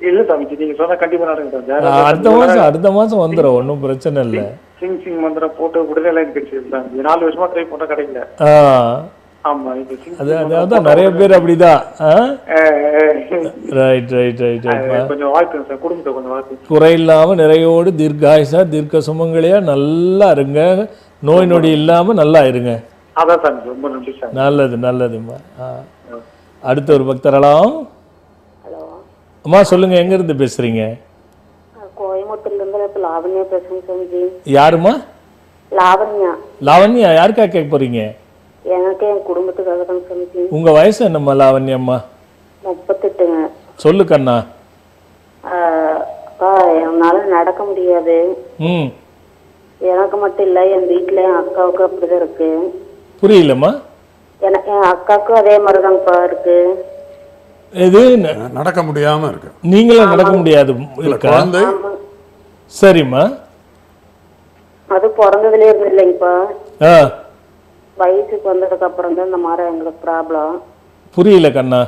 இல்ல சாமிஜி, நீங்க சொன்னா கண்டிப்பா நடக்கும் சாமி. அடுத்த மாசம் வந்துடும், ஒன்றும் பிரச்சனை இல்லை. சிங் மந்திரம் போட்டு உடனே லைன் கிடைச்சிருக்கு சாமி. 4 வருஷமா ட்ரை பண்ணா கிடைக்கல. ஆமா, அதான் நிறைய பேர் அப்படிதான். Right right right. கொஞ்சம் வாழ்க்கை சார், குடும்பத்தை கொஞ்சம் வாழ்க்கை. குறை இல்லாம நிறையோடு தீர்காயுசா தீர்க்க சுமங்களையா நல்லா இருங்க, நோய் நொடி இல்லாம நல்லா இருங்க. அதான் சாமி, ரொம்ப நன்றி சார். நல்லது நல்லதும்மா. அடுத்த ஒரு பக்தரலாம். அம்மா சொல்லுங்க, எங்க இருந்து பேசுறீங்க? கோயம்புத்தூர்ல இருந்து லாவண்யா பேசுறேன் சாமிஜி. யாருமா? லாவண்யா. லாவண்யா, யாருக்கா கேட்க போறீங்க? எனக்கு என் குடும்பத்துக்காக தான் சாமிஜி. உங்க வயசு என்னம்மா லாவண்யம்மா? 38ங்க. சொல்லு கண்ணா. என்னால நடக்க முடியாது. எனக்கு மட்டும் இல்ல, என் வீட்டுல என் அக்காவுக்கு அப்படிதான் இருக்கு. புரியலம்மா? எனக்கு என் அக்காவுக்கும் அதே மாதிரிதான்ப்பா இருக்கு. இது நடக்க முடியாம இருக்கு. நீங்களும் நடக்க முடியாது இல்ல, இருக்கா? குழந்தை சரிம்மா. அது பிறந்ததுல இருந்து இல்லைங்கப்பா, ஆ வயசுக்கு வந்ததுக்கு அப்புறம் தான் இந்த மாதிரி எங்களுக்கு ப்ராப்ளம். புரியல கண்ணா.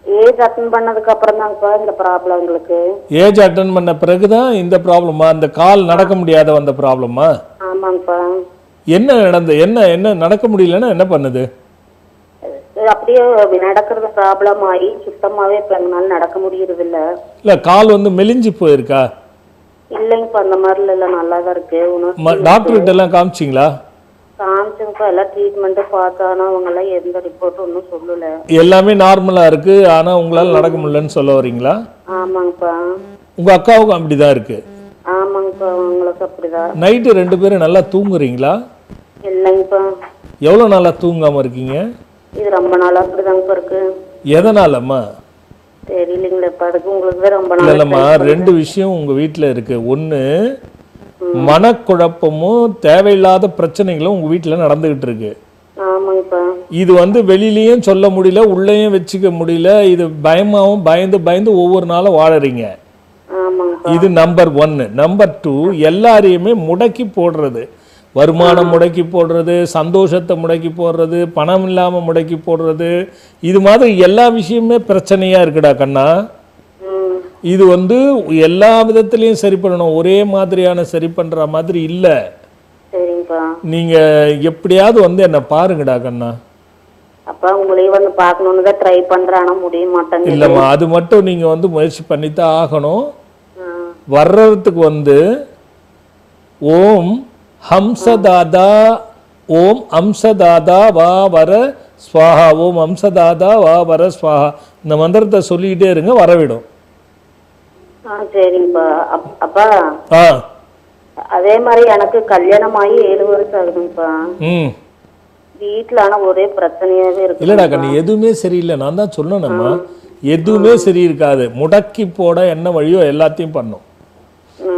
ஏஜ் அட்டன் பண்ணதுக்கு அப்புறம் தாங்கப்பா இந்த ப்ராப்ளம் எங்களுக்கு. ஏஜ் அட்டன் பண்ண பிறகுதான் இந்த ப்ராப்ளமா? அந்த கால் நடக்க முடியாத வந்த ப்ராப்ளமா? ஆமாங்கப்பா. என்ன நடந்து என்ன நடக்க முடியலன்னா என்ன பண்ணுது? இது அப்படியே நடக்கிறது ப்ராப்ளம் ஆகி சுத்தமாவே இப்ப எங்களால நடக்க முடியறது இல்ல. இல்ல கால் வந்து மெலிஞ்சு போயிருக்கா? இல்லைங்கப்பா, அந்த மாதிரில இல்ல, நல்லாதான் இருக்கு. டாக்டர் கிட்ட எல்லாம் காமிச்சிங்களா? காமிச்சுங்கப்பா, எல்லாம் ட்ரீட்மெண்ட் பார்த்தானா அவங்க எல்லாம் எந்த ரிப்போர்ட் ஒன்றும் சொல்லல. எல்லாமே நார்மலா இருக்கு, ஆனா உங்களால நடக்க முடியலன்னு சொல்ல வரீங்களா? ஆமாங்கப்பா. உங்க அக்காவுக்கும் அப்படிதான் இருக்கு? ஆமாங்கப்பா, உங்களுக்கு அப்படிதான். நைட்டு 2 பேரும் நல்லா தூங்குறீங்களா? இல்லைங்கப்பா. எவ்வளவு நாளா தூங்காம இருக்கீங்க? இது ரொம்ப நாளா அப்படிதாங்கப்பா இருக்கு. எதனாலம்மா? தெரியலீங்களேப்பா, அதுக்கு உங்களுக்கு ரொம்ப நாள். இல்லம்மா, 2 விஷயம் உங்க வீட்டுல இருக்கு. ஒண்ணு, மனக்குழப்பமும் தேவையில்லாத பிரச்சனைகளும் உங்க வீட்டுல நடந்துகிட்டு இருக்கு. ஆமாங்கப்பா. இது வந்து வெளியிலயும் சொல்ல முடியல, உள்ளேயும் வச்சுக்க முடியல. இது பயமாவும் பயந்து பயந்து ஒவ்வொரு நாளும் வாழறீங்க. ஆமாங்கப்பா. இது நம்பர் 1. நம்பர் 2, எல்லாரையுமே முடக்கி போடுறது. வருமானம் முடக்கி போடுறது, சந்தோஷத்தை முடக்கி போடுறது, பணம் இல்லாம முடக்கி போடுறது, இது மாதிரி எல்லா விஷயமுமே பிரச்சனையா இருக்குடா கண்ணா. இது வந்து எல்லா விதத்திலையும் சரி பண்ணணும், ஒரே மாதிரியான சரி பண்ற மாதிரி இல்ல. சரிங்கப்பா. நீங்க எப்படியாவது வந்து என்ன பாருங்கடா கண்ணா. அப்பா உங்களையும் வந்து பார்க்கணும்னு தான் ட்ரை பண்றேன், ஆனா முடிய மாட்டேங்குது. இல்லம்மா, அது மட்டும் நீங்க வந்து முயற்சி பண்ணித்தான் ஆகணும். வர்றதுக்கு வந்து ஓம் ஹம்சதாதா, ஓம் அம்சதாதா வா வர ஸ்வாஹா, ஓம் அம்சதாதா வா வர ஸ்வாஹா, இந்த மந்திரத்தை சொல்லிக்கிட்டே இருங்க, வரவிடும். சரிங்கப்பா. அப்பா ஆ அதே மாதிரி எனக்கு கல்யாணம் ஆகி 7 வருஷம் ஆகுதுங்கப்பா. வீட்டுல ஆனா ஒரே பிரச்சனையாவே இருக்கு. இல்லடா கண்ணு, எதுவுமே சரியில்லை. நான் தான் சொல்லணும்மா, எதுவுமே சரி இருக்காது. முடக்கி போட என்ன வழியோ எல்லாத்தையும் பண்ணும்.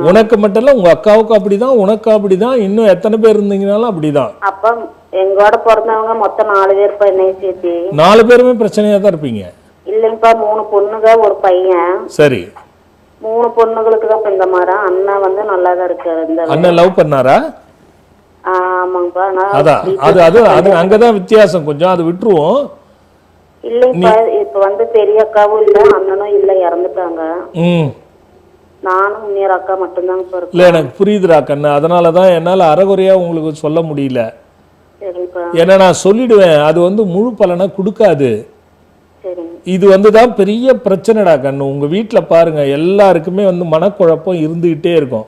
உனக்கு மட்டும் இல்ல, உங்க அக்காவுக்கும் அப்படிதான், உனக்கு அப்படிதான், இன்னும் எத்தனை பேர் இருந்தீங்கனாலும் அப்படிதான். அப்ப எங்கோட பிறந்தவங்க மொத்தம் 4 பேர்ப்பா, என்னைய சேர்த்து. 4 பேருமே பிரச்சனையா தான் இருப்பீங்க. இல்லைங்கப்பா, 3 பொண்ணுங்க ஒரு பையன். சரி. 3 பொண்ணுங்களுக்கு தான் இந்த மாதிரி. அண்ணன் வந்து நல்லா தான் இருக்காரு. அண்ணன் லவ் பண்ணாரா? ஆமாங்கப்பா. அதான் அது அது அது அங்கதான் வித்தியாசம் கொஞ்சம், அது விட்டுருவோம். இல்லைங்கப்பா, இப்ப வந்து பெரிய அக்காவும் இல்ல, அண்ணனும் இல்ல, இறந்துட்டாங்க. நானும் இன்னொரு அக்கா மட்டும்தாங்க இருக்கேன். இல்ல எனக்கு புரியுதுடா கண்ணு, அதனாலதான் என்னால அறகுறையா உங்களுக்கு சொல்ல முடியல. ஏன்னா நான் சொல்லிடுவேன், அது வந்து முழு பலனை கொடுக்காது. இது வந்து தான் பெரிய பிரச்சனைடா கண்ணு. உங்க வீட்டுல பாருங்க, எல்லாருக்குமே வந்து மனக்குழப்பம் இருந்துகிட்டே இருக்கும்.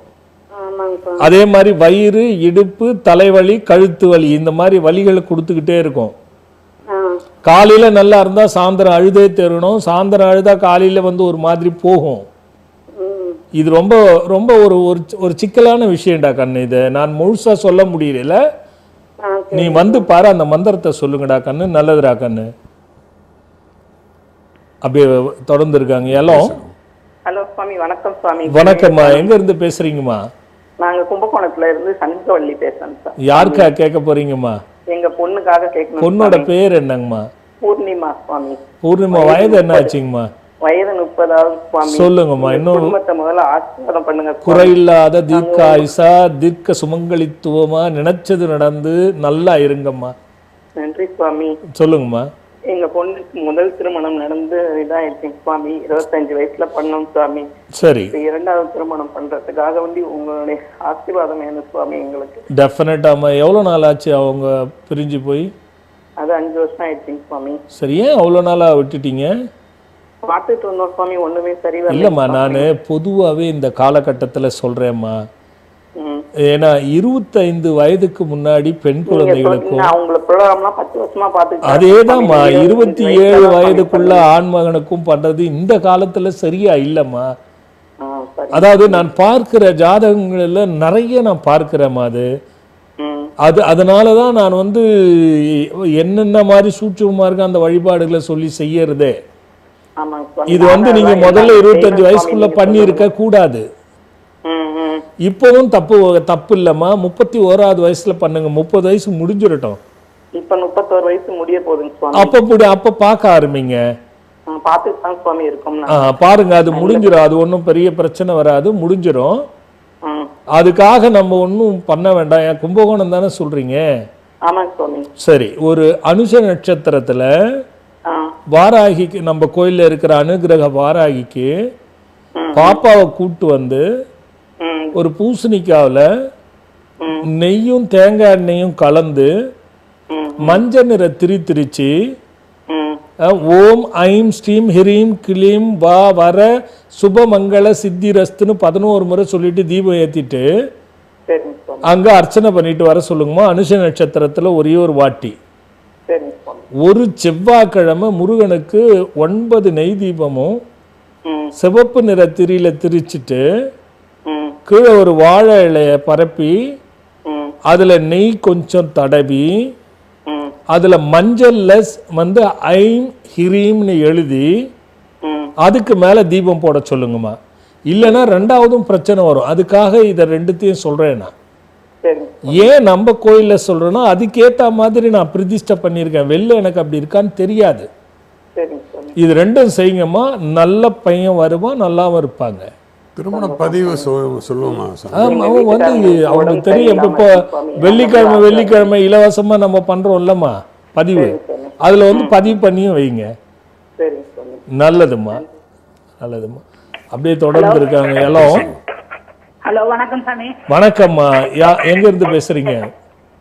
அதே மாதிரி வயிறு, இடுப்பு, தலைவலி, கழுத்து வலி, இந்த மாதிரி வலிகளை கொடுத்துக்கிட்டே இருக்கும். காலையில நல்லா இருந்தா சாயந்தரம் அழுதே தெரியணும், சாயந்தரம் அழுதா காலையில வந்து ஒரு மாதிரி போகும். இது ரொம்ப ரொம்ப ஒரு ஒரு சிக்கலான விஷயம்டா கண்ணு. இதை நான் முழுசா சொல்ல முடியல, நீ வந்து பாரு, அந்த மந்திரத்தை சொல்லுங்கடா கண்ணு. நல்லதுடா கண்ணு. அப்படியே தொடர்ந்து இருக்காங்க. ஹலோ சுவாமி, வணக்கம் சுவாமி. வணக்கம்மா, எங்க இருந்து பேசுறீங்கம்மா? நாங்க கும்பகோணத்துல இருந்து சங்கவள்ளி பேசுறேன் சார். யாருக்கா கேட்க போறீங்கம்மா? எங்க பொண்ணுக்காக கேட்கணும். பொண்ணோட பேர் என்னங்கம்மா? பூர்ணிமா சுவாமி. பூர்ணிமா, வயது என்ன ஆச்சுங்கம்மா? வயது 30 சுவாமி. சொல்லுங்கம்மா. இன்னும் குடும்பத்தை முதல்ல ஆசீர்வாதம் பண்ணுங்க. குறையில்லாத தீர்க்காயுசா, தீர்க்க சுமங்கலித்துவமா, நினைச்சது நடந்து நல்லா இருங்கம்மா. நன்றி சுவாமி. சொல்லுங்கம்மா. எங்க பொண்ணுக்கு முதல் திருமணம் நடந்து இதாயிடுச்சு சுவாமி. 25 வயசுல பண்ணோம் சுவாமி. சரி. 2வது திருமணம் பண்றதுக்காக வந்து உங்களுடைய ஆசீர்வாதம் வேணும் சுவாமி எங்களுக்கு. டெஃபினட்டாமா. எவ்வளவு நாள் ஆச்சு அவங்க பிரிஞ்சு போய்? அது 5 வருஷம் ஆயிடுச்சுங்க சுவாமி. சரி, ஏன் அவ்வளவு நாளா விட்டுட்டீங்க? பார்த்துட்டு இருந்தோம் சுவாமி, ஒண்ணுமே சரி வரல. இல்லம்மா, நான் பொதுவாகவே இந்த காலகட்டத்தில் சொல்றேன்மா. ஏன்னா 25 வயதுக்கு முன்னாடி பெண் குழந்தைகளுக்கும் அதேதான்மா, 27 வயதுக்குள்ள ஆண்மகனுக்கும் பண்றது இந்த காலத்துல சரியா இல்லம்மா. அதாவது நான் பார்க்கிற ஜாதகங்கள்ல நிறைய நான் பார்க்கிறேம்மா. அது அதனாலதான் நான் வந்து என்னென்ன மாதிரி சூட்சமா இருக்க அந்த வழிபாடுகளை சொல்லி செய்யறதே. இது வந்து நீங்க முதல்ல 25 வயசுக்குள்ள பண்ணி இருக்க கூடாது. இப்பவும் தப்பு இல்லம்மா. 31வது வயசுல பண்ணுங்க. 30 வயசு முடிஞ்சிடட்டும். இப்ப 31 வயசு முடிய போகுதுங்க சுவாமி. அப்ப பார்க்க ஆரம்பிங்க. பார்த்துட்டு தான் சுவாமி இருக்கோம். பாருங்க, அது முடிஞ்சிடும். அது ஒன்றும் பெரிய பிரச்சனை வராது, முடிஞ்சிடும். அதுக்காக நம்ம ஒன்றும் பண்ண வேண்டாம். என் கும்பகோணம் தானே சொல்றீங்க? ஆமாங்க சுவாமி. சரி, ஒரு அனுஷ நட்சத்திரத்துல வாராகிக்கு, நம்ம கோயில்ல இருக்கிற அனுகிரக வாராகிக்கு பாப்பாவை கூட்டு வந்து ஒரு பூசணிக்காவில் நெய்யும் தேங்காய் எண்ணெயும் கலந்து மஞ்சள் நிற திரிச்சு ஓம் ஐம் ஸ்ரீம் ஹிரீம் கிளீம் வா வர சுபமங்கள சித்திரஸ்துன்னு 11 முறை சொல்லிட்டு தீபம் ஏற்றிட்டு அங்கே அர்ச்சனை பண்ணிட்டு வர சொல்லுங்கம்மா. அனுஷ நட்சத்திரத்தில் ஒரே ஒரு வாட்டி. ஒரு செவ்வாய்க்கிழமை முருகனுக்கு 9 நெய் தீபமும் சிவப்பு நிற திரியில திரிச்சிட்டு கீழே ஒரு வாழை இலைய பரப்பி அதுல நெய் கொஞ்சம் தடவி அதுல மஞ்சள்ல வந்து ஐம் ஹிரீம்னு எழுதி அதுக்கு மேல தீபம் போட சொல்லுங்கம்மா. இல்லைன்னா 2வதும் பிரச்சனை வரும். அதுக்காக இதை 2த்தையும் சொல்றேன் நான். ஏன் நம்ம கோயில்ல சொல்றேன்னா அதுக்கேற்ற மாதிரி நான் பிரதிஷ்டை பண்ணியிருக்கேன். வெளில எனக்கு அப்படி இருக்கான்னு தெரியாது. இது 2ம் செய்யுங்கம்மா. நல்ல பையன் வருவான், நல்லாவும் இருப்பாங்க. திருமண பதிவு சொல்லுவோமா? அவன் வந்து அவனுக்கு தெரியும். இப்போ வெள்ளிக்கிழமை இலவசமா நம்ம பண்றோம் இல்லம்மா பதிவு, அதுல வந்து பதிவு பண்ணியும் வைங்க. நல்லதும்மா, நல்லதும்மா. அப்படியே தொடர்ந்து இருக்காங்க எல்லாம். ஹலோ, வணக்கம் சாமி. வணக்கம்மா. எங்க இருந்து பேசுறீங்க?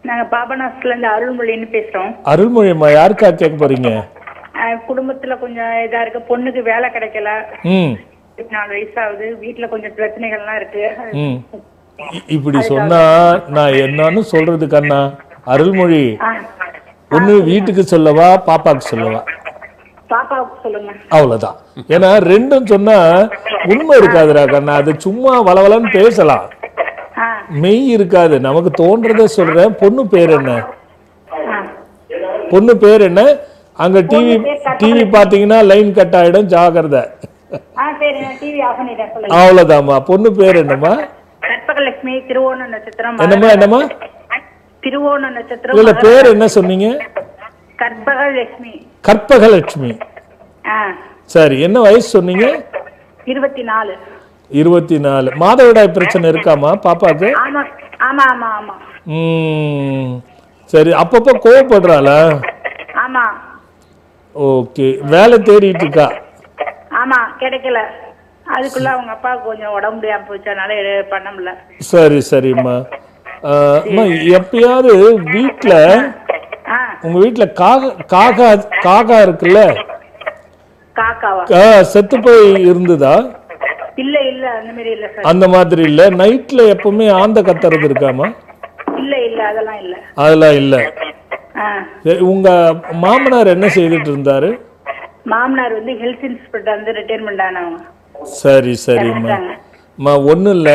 நாங்க பாபநாசத்துல இருந்து அருள்மொழின்னு பேசுறோம். அருள்மொழிம்மா, யாருக்கா கேட்க போறீங்க? குடும்பத்துல கொஞ்சம் இதா இருக்கு. பொண்ணுக்கு வேலை கிடைக்கல. 24 வயசாகுது. வீட்டுல கொஞ்சம் பிரச்சனைகள்லாம் இருக்கு. இப்படி சொன்னா நான் என்னன்னு சொல்றது கண்ணா? அருள்மொழி, ஒண்ணு வீட்டுக்கு சொல்லவா பாப்பாக்கு சொல்லவா? பாப்பாவுக்கு சொல்லுங்க. அவ்வளவுதான். ஏன்னா 2ம் சொன்னா உண்மை இருக்காதுடா கண்ணா. அது சும்மா வளவலன்னு பேசலாம், மெய் இருக்காது. நமக்கு தோன்றத சொல்றேன். பொண்ணு பேர் என்ன? பொண்ணு பேர் என்ன? அங்க டிவி பாத்தீங்கன்னா லைன் கட் ஆயிடும், ஜாகிரதை. அவ்வளவுதாம்மா. பொண்ணு பேர் என்னம்மா? கற்பகலட்சுமி. திருவோண நட்சத்திரம். என்னம்மா? திருவோண நட்சத்திரம். இல்ல, பேர் என்ன சொன்னீங்க? கற்பகலட்சுமி. கற்பகலட்சுமி. சரி, என்ன வயசு சொன்னீங்க? 24. 24. மாதவிடாய் பிரச்சனை இருக்காமா பாப்பாக்கு? ஆமா ஆமா ஆமா ஆமா. சரி, அப்பப்போ கோவப்படுறாளா? ஆமா. ஓகே. வேலை தேடிட்டு இருக்கா? ஆமா, கிடைக்கல. அதுக்குள்ள அவங்க அப்பாவுக்கு கொஞ்சம் உடம்பு முடியாம போச்சனால பண்ண முடியல. சரி சரிம்மா. எப்பயாவது வீட்டுல உங்க வீட்டுல காக்கா இருக்குல்ல, செத்து போய் இருந்ததா? இல்ல இல்ல, அந்த மாதிரி இல்ல சார். அந்த மாதிரி இல்ல. நைட்ல எப்பவுமே ஆந்த கத்துறது இருக்காமா? இல்ல இல்ல, அதெல்லாம் இல்ல. அதெல்லாம் இல்ல. உங்க மாமனார் என்ன செய்துட்டு இருந்தாரு? மாமனார் வந்து ஹெல்த் இன்ஸ்பெக்டர் வந்து ரிட்டையர்மெண்ட் ஆனவங்க. சரி சரிம்மா. ஒண்ணு இல்ல,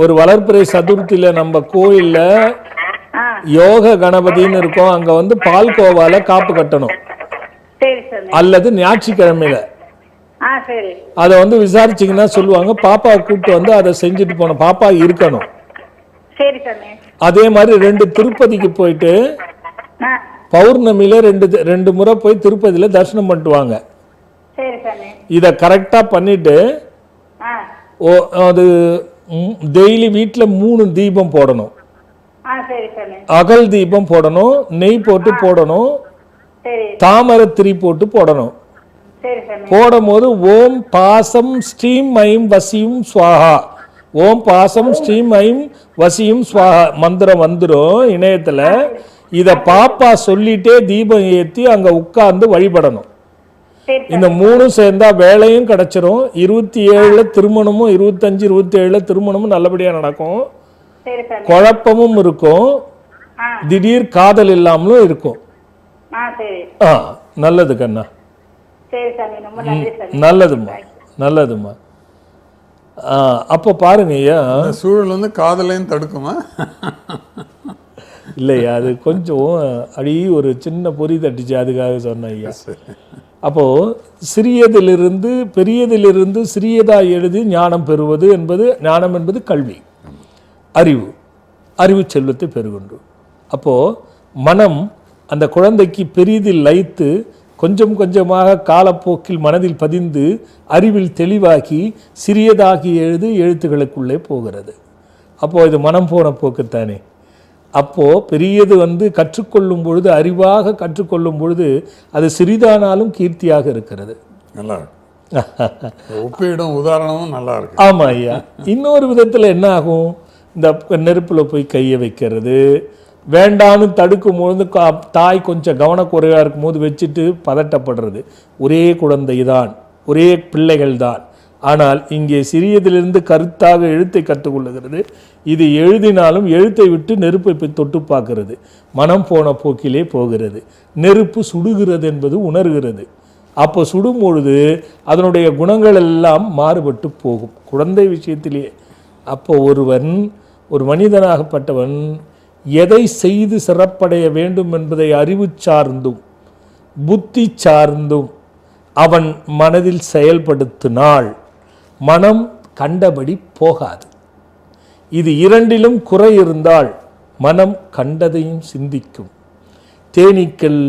ஒரு வளர்ப்பிறை சதுர்த்தியில நம்ம கோயில்ல யோக கணபதினு இருக்கும். அங்க வந்து பால்கோவால காப்பு கட்டணும், அல்லது ஞாயிற்றுக்கிழமையில. அத வந்து விசாரிச்சீங்கன்னா சொல்லுவாங்க. பாப்பா கூப்பிட்டு வந்து அதை செஞ்சுட்டு போனோம். பாப்பா இருக்கணும். அதே மாதிரி 2 திருப்பதிக்கு போயிட்டு பௌர்ணமியில 2 முறை போய் திருப்பதியில தரிசனம் பண்ணிட்டு வாங்க. இத கரெக்டா பண்ணிட்டு அது டெய்லி வீட்டுல 3 தீபம் போடணும். அகல் தீபம் போடணும், நெய் போட்டு போடணும், தாமரை திரி போட்டு போடணும். போடும் போது ஓம் பாசம் ஸ்ரீம் ஐம் வசியும் ஸ்வாஹா, ஓம் பாசம் ஸ்ரீம் ஐம் வசியும் ஸ்வாஹா மந்திரம் வந்துடும் இணையத்துல. இத பாப்பா சொல்லிட்டே தீபம் ஏற்றி அங்க உட்கார்ந்து வழிபடணும். இந்த 3ம் சேர்ந்தா வேலையும் கிடைச்சிரும். 27 திருமணமும் 25, 27 திருமணமும் நல்லபடியா நடக்கும். குழப்பமும் இருக்கும், திடீர் காதல் இல்லாமலும் இருக்கும். நல்லது கண்ணா. நல்லதும்மா, நல்லதும்மா. அப்ப பாருங்க ஐயா, சூழல் வந்து காதலையும் தடுக்குமா? இல்லையா, அது கொஞ்சம் அடி ஒரு சின்ன பொறி தட்டுச்சு, அதுக்காக சொன்னேன் ஐயா. அப்போ சிறியதிலிருந்து பெரியதிலிருந்து சிறியதா எழுதி ஞானம் பெறுவது என்பது, ஞானம் என்பது கல்வி, அறிவு செல்வத்தை பெறுகின்றோம். அப்போ மனம் அந்த குழந்தைக்கு பெரிதில் லயித்து கொஞ்சம் கொஞ்சமாக காலப்போக்கில் மனதில் பதிந்து அறிவில் தெளிவாகி சிறியதாகி எழுத்துக்களுக்குள்ளே போகிறது. அப்போது இது மனம் போன போக்குத்தானே. அப்போது பெரியது கற்றுக்கொள்ளும் பொழுது, அறிவாக கற்றுக்கொள்ளும் பொழுது அது சிறிதானாலும் கீர்த்தியாக இருக்கிறது. நல்லா ஒப்பிடும் உதாரணமும் நல்லா இருக்கு. ஆமாம் ஐயா. இன்னொரு விதத்தில் என்ன ஆகும், இந்த நெருப்பில் போய் கையை வைக்கிறது, வேண்டான்னு தடுக்கும் பொழுது தாய் கொஞ்சம் கவனக்குறைவாக இருக்கும் போது வச்சுட்டு பதட்டப்படுறது. ஒரே குழந்தை தான், ஒரே பிள்ளைகள் தான். ஆனால் இங்கே சிறியதிலிருந்து கருத்தாக எழுத்தை கற்றுக்கொள்ளுகிறது. இது எழுதினாலும் எழுத்தை விட்டு நெருப்பை போய் தொட்டு பார்க்கிறது. மனம் போன போக்கிலே போகிறது. நெருப்பு சுடுகிறது என்பது உணர்கிறது. அப்போ சுடும் பொழுது அதனுடைய குணங்கள் எல்லாம் மாறுபட்டு போகும் குழந்தை விஷயத்திலே. அப்போ ஒரு மனிதனாகப்பட்டவன் எதை செய்து சிறப்படைய வேண்டும் என்பதை அறிவு சார்ந்தும் புத்தி சார்ந்தும் அவன் மனதில் செயல்படுத்தினால் மனம் கண்டபடி போகாது. இது இரண்டிலும் குறை இருந்தால் மனம் கண்டதையும் சிந்திக்கும். தேனீக்கள்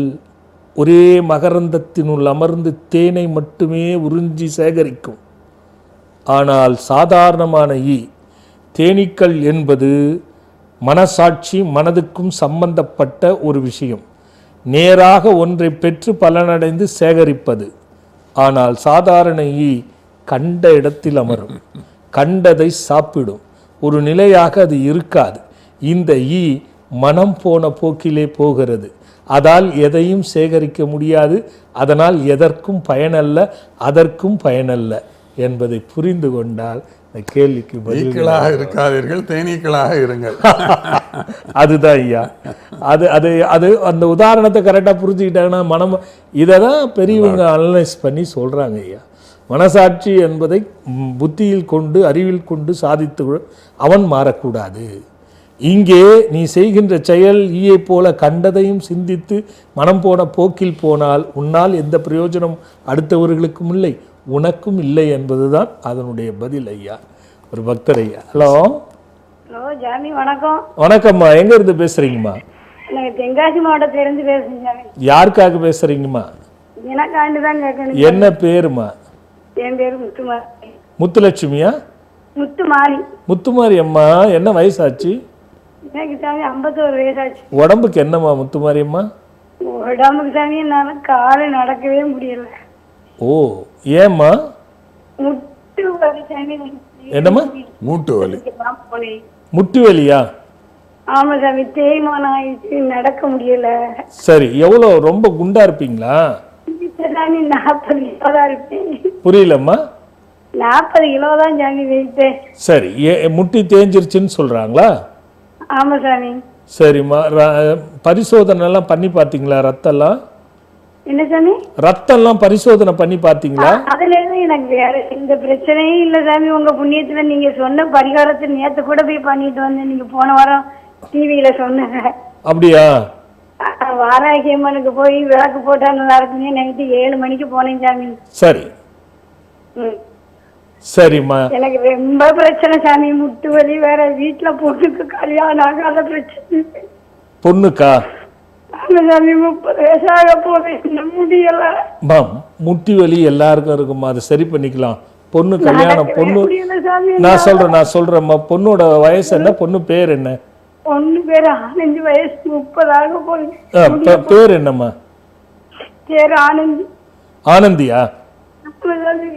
ஒரே மகரந்தத்தினுள் அமர்ந்து தேனை மட்டுமே உறிஞ்சி சேகரிக்கும். ஆனால் சாதாரணமான தேனீக்கள் என்பது மனசாட்சி மனதுக்கும் சம்பந்தப்பட்ட ஒரு விஷயம். நேராக ஒன்றை பெற்று பலனடைந்து சேகரிப்பது. ஆனால் சாதாரண கண்ட இடத்தில் அமரும், கண்டதை சாப்பிடும். ஒரு நிலையாக அது இருக்காது. இந்த மனம் போன போக்கிலே போகிறது. அதால் எதையும் சேகரிக்க முடியாது. அதனால் எதற்கும் பயனல்ல, அதற்கும் பயனல்ல என்பதை புரிந்து கொண்டால் இந்த கேள்விக்கு பதிலாக இருக்காதீர்கள், தேனீக்களாக இருங்கள். அதுதான் ஐயா. அது அது அது அந்த உதாரணத்தை கரெக்டாக புரிஞ்சுக்கிட்டாங்கன்னா மனம் இதை தான் பெரியவங்க அனலைஸ் பண்ணி சொல்கிறாங்க ஐயா. மனசாட்சி என்பதை புத்தியில் கொண்டு அறிவில் கொண்டு சாதித்து அவன் மாறக்கூடாது. இங்கே நீ செய்கின்ற செயல் ஈயை போல கண்டதையும் சிந்தித்து மனம் போன போக்கில் போனால் உன்னால் எந்த பிரயோஜனம் அடுத்தவர்களுக்கும் இல்லை, உனக்கும் இல்லை என்பதுதான் அதனுடைய பதில் ஐயா. ஒரு பக்தர் ஐயா. ஹலோ ஹலோ ஜாமி, வணக்கம். வணக்கம்மா. எங்க இருந்து பேசுறீங்கம்மா? எனக்கு தென்காசி மாவட்டத்துல இருந்து பேசுறேன் ஜாமி. யாருக்காக பேசுறீங்கம்மா? எனக்காண்டு தான் கேட்கணும். என்ன பேருமா? என் பேரு முத்துமாரி. முத்துலட்சுமியா? முத்துமாரி. முத்துமாரி அம்மா, என்ன வயசாச்சு? எனக்கு சாமி 51 வயசாச்சு. உடம்புக்கு என்னம்மா முத்துமாரி அம்மா? உடம்புக்கு சாமி என்னால காலை நடக்கவே முடியல. ஓ, ஏம்மா? முட்டு வலி சாமி. என்னம்மா? மூட்டு வலி. முட்டு வலியா? ஆமா சாமி, தேய்மானம் ஆயிடுச்சு, நடக்க முடியல. சரி, எவ்வளோ ரொம்ப குண்டா இருப்பீங்களா? சாமி 40 கிலோ தான் இருப்பேன். புரியலம்மா? 40 கிலோ தான் சாமி வெயிட்டு. சரி, முட்டி தேஞ்சிருச்சுன்னு சொல்றாங்களா? ஆமா சாமி. சரிம்மா, பரிசோதனை எல்லாம் பண்ணி பார்த்தீங்களா? ரத்தம்லாம் என்ன சாமி? ரத்தம்லாம் பரிசோதனை பண்ணி பார்த்தீங்களா? அதுல இருந்து எனக்கு வேற எந்த பிரச்சனையும் இல்ல சாமி. உங்க புண்ணியத்துல நீங்க சொன்ன பரிகாரத்தை நேத்து கூட போய் பண்ணிட்டு வந்தேன். நீங்க போன வாரம் டிவியில சொன்னாங்க. அப்படியா? வாராகியம்மனுக்கு போய் விளக்கு போட்டா நல்லா இருக்குங்க. நைட்டு 7 மணிக்கு போனேன் சாமி. சரி சரிம்மா. எனக்கு ரொம்ப பிரச்சனை சாமி, முட்டு வலி வேற. வீட்டுல பொண்ணுக்கு கல்யாணம் ஆகாத பிரச்சனை. பொண்ணுக்கா? சாமி 30 வயசாக போது முடியல. முட்டி வலி எல்லாருக்கும் இருக்குமா, அதை சரி பண்ணிக்கலாம். பொண்ணு கல்யாணம், பொண்ணு நான் சொல்றேம்மா. பொண்ணோட வயசு என்ன? பொண்ணு பேர் என்ன? பொண்ணு பேர் ஆனந்தி. வயசு 30 ஆக போகுது. பேர் என்னம்மா? பேர் ஆனந்தி. ஆனந்தியா?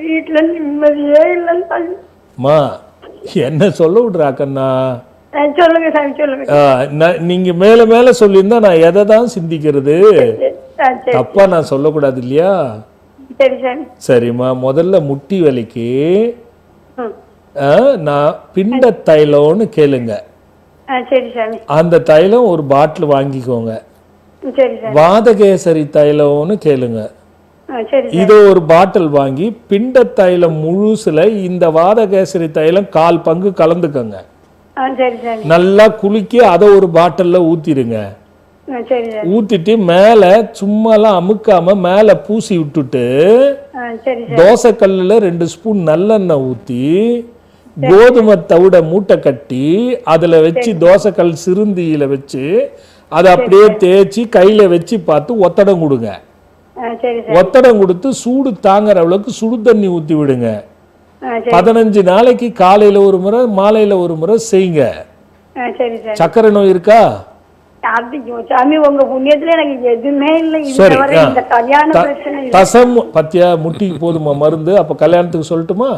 வீட்டுல நிம்மதியே இல்லைன்னா என்ன சொல்ல விடுறா கண்ணா? சொல்லுங்க சாமி, சொல்லுங்க. நீங்க மேல மேல சொல்லியிருந்தா நான் எதை தான் சிந்திக்கிறது? தப்பா நான் சொல்லக்கூடாது இல்லையா? சரி சாமி. சரிம்மா, முதல்ல முட்டி வலிக்கு நான் பிண்ட தைலம்னு கேளுங்க. சரி சாமி. அந்த தைலம் ஒரு பாட்டில் வாங்கிக்கோங்க. சரி சாமி. வாதகேசரி தைலம்னு கேளுங்க. இதோ ஒரு பாட்டில் வாங்கி பிண்ட தைலம் முழுசுல இந்த வாதகேசரி தைலம் 1/4 பங்கு கலந்துக்கங்க. நல்லா குலுக்கி அதை ஒரு பாட்டில்ல ஊத்திடுங்க. ஊத்திட்டு மேல சும்மாலாம் அமுக்காம மேல பூசி விட்டுட்டு தோசை கல்லுல 2 ஸ்பூன் நல்லெண்ணெய் ஊத்தி கோதுமை தவிட மூட்டை கட்டி அதுல வச்சு தோசை கல் சிறுந்தியில வச்சு அதை அப்படியே தேய்ச்சி கையில் வச்சு பார்த்து ஒத்தடம் கொடுங்க. சரி சார். ஒத்தடம் கொடுத்து சூடு தாங்குற அளவுக்கு சுடு தண்ணி ஊற்றி விடுங்க. 15 நாளைக்கு காலையில் ஒரு முறை மாலையில் ஒரு முறை செய்யுங்க. சரி சார். சக்கரை நோய் இருக்கா? சாமி உங்க புண்ணியத்துல எனக்கு எதுவுமே இல்லை. சரி, இந்த கல்யாண பிரச்சனை இல்லை. தசம் பத்தியா முட்டிக்கு போதுமா மருந்து? அப்போ கல்யாணத்துக்கு சொல்லட்டுமா?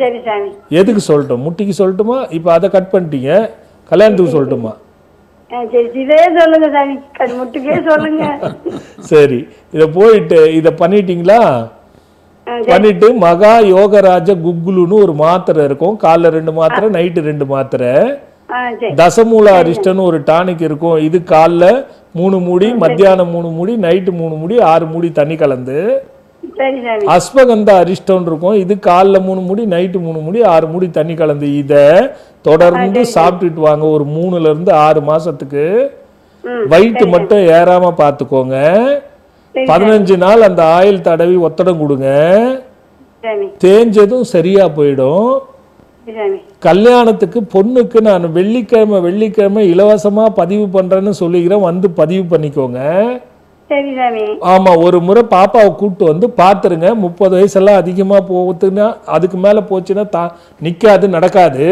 சரி சாமி. எதுக்கு சொல்லட்டும்? முட்டிக்கு சொல்லட்டுமா? இப்போ அதை கட் பண்ணிட்டீங்க, கல்யாணத்துக்கு சொல்லட்டுமா? சரி, இதே சொல்லுங்க சாமி, முட்டுக்கே சொல்லுங்க. சரி, இதை போயிட்டு இதை பண்ணிட்டீங்களா? பண்ணிட்டு மகா யோகராஜ குக்குலுன்னு ஒரு மாத்திரை இருக்கும். காலைல 2 மாத்திரை, நைட்டு 2 மாத்திரை. தசமூல அரிஷ்டன்னு ஒரு டானிக் இருக்கும். இது காலைல 3 மூடி, மத்தியானம் 3 மூடி, நைட்டு 3 மூடி, 6 மூடி தண்ணி கலந்து. அஸ்வகந்தா அரிஷ்டம் இருக்கும். இது காலைல 3 மூடி, நைட்டு 3 மூடி, 6 மூடி தண்ணி கலந்து. இதை தொடர்ந்து சாப்பிட்டுட்டு வாங்க ஒரு 3ல இருந்து 6 மாசத்துக்கு. வயிற்று மட்டும் ஏறாம பார்த்துக்கோங்க. 15 நாள் அந்த ஆயில் தடவி ஒத்தடம் கொடுங்க. தேஞ்சதும் சரியா போயிடும். கல்யாணத்துக்கு பொண்ணுக்கு நான் வெள்ளிக்கிழமை இலவசமா பதிவு பண்றேன்னு சொல்லிக்கிறேன், வந்து பதிவு பண்ணிக்கோங்க. ஆமா, ஒரு முறை பாப்பாவை கூப்பிட்டு வந்து பாத்துருங்க. 30 வயசெல்லாம் அதிகமா போகுதுன்னா, அதுக்கு மேல போச்சுன்னா நிக்காது, நடக்காது.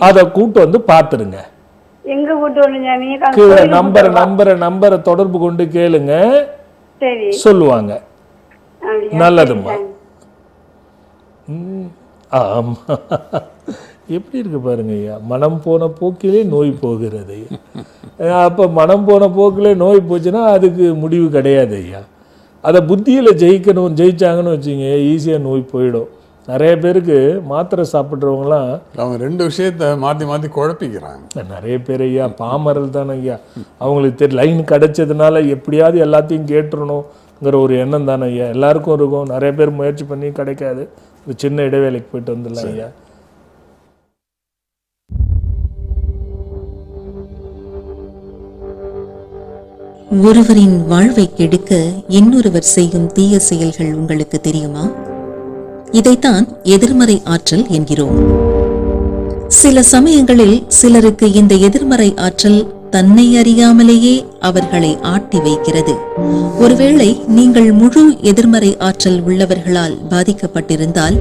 அத கூப்பிட்டு வந்து பாத்துருங்க. நம்பரை தொடர்பு கொண்டு கேளுங்க, சொல்லுவாங்க. நல்லதும்மா. ஆமா, எப்படி இருக்கு பாருங்க ஐயா. மனம் போன போக்கிலே நோய் போகிறது. அப்ப மனம் போன போக்கிலே நோய் போச்சுன்னா அதுக்கு முடிவு கிடையாது ஐயா. அதை புத்தியில ஜெயிச்சாங்கன்னு வச்சுங்க, ஈஸியா நோய் போயிடும். நிறைய பேருக்கு மாத்திரை சாப்பிட்றவங்களாம் அவங்க 2 விஷயத்த மாற்றி மாற்றி குழப்பிக்கிறாங்க. நிறைய பேர் ஐயா பாமரல் தானே ஐயா. அவங்களுக்கு லைன் கிடைச்சதுனால எப்படியாவது எல்லாத்தையும் கேட்டுறணுங்கிற ஒரு எண்ணம் தானே ஐயா எல்லாருக்கும் இருக்கும். நிறைய பேர் முயற்சி பண்ணி கிடைக்காது. ஒரு சின்ன இடைவேளைக்கு போயிட்டு வந்துடலாம் ஐயா. ஒருவரின் வாழ்வை கெடுக்க இன்னொருவர் செய்யும் தீய செயல்கள் உங்களுக்கு தெரியுமா? இதைத்தான் எதிர்மறை ஆற்றல் என்கிறோம். சில சமயங்களில் சிலருக்கு இந்த எதிர்மறை ஆற்றல் தன்னை அறியாமலேயே அவர்களை ஆட்டி வைக்கிறது. ஒருவேளை நீங்கள் முழு எதிர்மறை ஆற்றல் உள்ளவர்களால் பாதிக்கப்பட்டிருந்தால்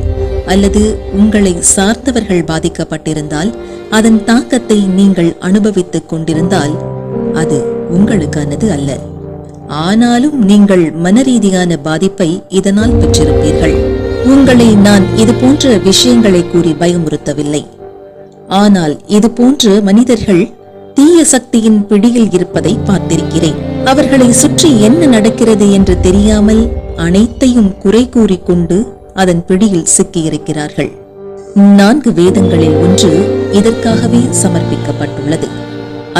அல்லது உங்களை சார்ந்தவர்கள் பாதிக்கப்பட்டிருந்தால், அதன் தாக்கத்தை நீங்கள் அனுபவித்துக் கொண்டிருந்தால் அது உங்களுக்கானது அல்ல. ஆனாலும் நீங்கள் மனரீதியான பாதிப்பை இதனால் பெற்றிருப்பீர்கள். உங்களை நான் இது போன்ற விஷயங்களை கூறி பயமுறுத்தவில்லை. ஆனால் இது போன்ற மனிதர்கள் தீய சக்தியின் பிடியில் இருப்பதை பார்த்திருக்கிறேன். அவர்களை சுற்றி என்ன நடக்கிறது என்று தெரியாமல் அனைத்தையும் குறை கூறிக்கொண்டு அதன் பிடியில் சிக்கியிருக்கிறார்கள். 4 வேதங்களில் ஒன்று இதற்காகவே சமர்ப்பிக்கப்பட்டுள்ளது.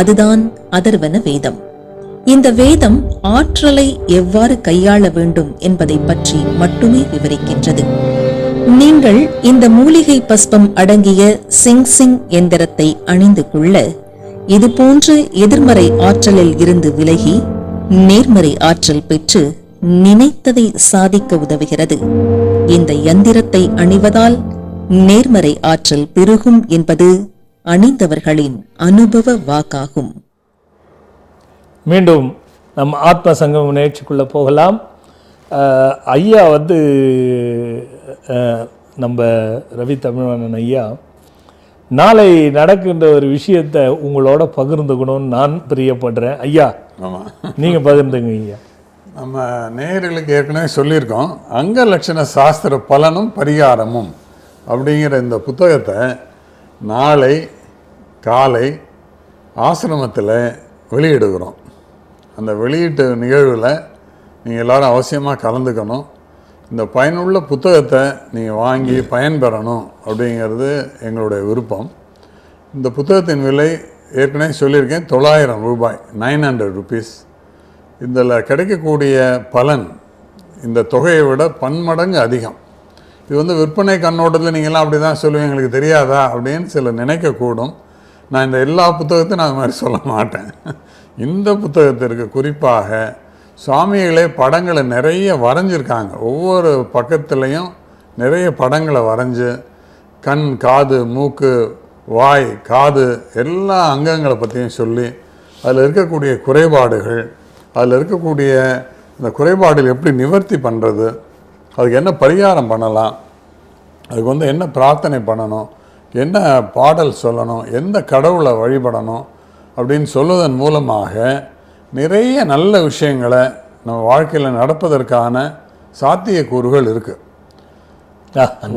அதுதான் அதர்வன வேதம். இந்த வேதம் ஆற்றலை எவ்வாறு கையாள வேண்டும் என்பதை பற்றி மட்டுமே விவரிக்கின்றது. நீங்கள் இந்த மூலிகை பஸ்பம் அடங்கிய சிங் எந்திரத்தை அணிந்து கொள்ள இது போன்ற எதிர்மறை ஆற்றலில் இருந்து விலகி நேர்மறை ஆற்றல் பெற்று நினைத்ததை சாதிக்க உதவுகிறது. இந்த யந்திரத்தை அணிவதால் நேர்மறை ஆற்றல் பெருகும் என்பது அணிந்தவர்களின் அனுபவ வாக்காகும். மீண்டும் நம் ஆத்ம சங்கம் நிகழ்ச்சிக்குள்ள போகலாம். ஐயா நம்ம ரவி தமிழ்வாணன் ஐயா நாளை நடக்கின்ற ஒரு விஷயத்தை உங்களோட பகிர்ந்துக்கணும்னு நான் பிரியப்படுறேன். ஐயா, நீங்கள் பகிர்ந்துங்க ஐயா. நம்ம நேயர்களுக்கு ஏற்கனவே சொல்லியிருக்கோம், அங்க லட்சண சாஸ்திர பலனும் பரிகாரமும் அப்படிங்கிற இந்த புத்தகத்தை நாளை காலை ஆசிரமத்தில் வெளியிடுகிறோம். அந்த வெளியீட்டு நிகழ்வில் நீங்கள் எல்லோரும் அவசியமாக கலந்துக்கணும். இந்த பயனுள்ள புத்தகத்தை நீங்கள் வாங்கி பயன்பெறணும் அப்படிங்கிறது எங்களுடைய விருப்பம். இந்த புத்தகத்தின் விலை ஏற்கனவே சொல்லியிருக்கேன், 900 ரூபாய், 900 rupees. இதில் கிடைக்கக்கூடிய பலன் இந்த தொகையை விட பன்மடங்கு அதிகம். இது விற்பனை கண்ணோட்டத்தில் நீங்கள்லாம் அப்படி தான் சொல்லுவீங்க, எங்களுக்கு தெரியாதா அப்படின்னு சில நினைக்கக்கூடும். நான் இந்த எல்லா புத்தகத்தையும் நான் அது மாதிரி சொல்ல மாட்டேன். இந்த புத்தகத்திற்கு குறிப்பாக சுவாமிகளே படங்களை நிறைய வரைஞ்சிருக்காங்க. ஒவ்வொரு பக்கத்துலேயும் நிறைய படங்களை வரைஞ்சி கண், காது, மூக்கு, வாய், காது எல்லா அங்கங்களை பற்றியும் சொல்லி அதில் இருக்கக்கூடிய குறைபாடுகள், அதில் இருக்கக்கூடிய இந்த குறைபாடுகள் எப்படி நிவர்த்தி பண்ணுறது, அதுக்கு என்ன பரிகாரம் பண்ணலாம், அதுக்கு வந்து என்ன பிரார்த்தனை பண்ணணும், என்ன பாடல் சொல்லணும், எந்த கடவுளை வழிபடணும் அப்படின்னு சொல்வதன் மூலமாக நிறைய நல்ல விஷயங்களை நம்ம வாழ்க்கையில் நடப்பதற்கான சாத்தியக்கூறுகள் இருக்குது.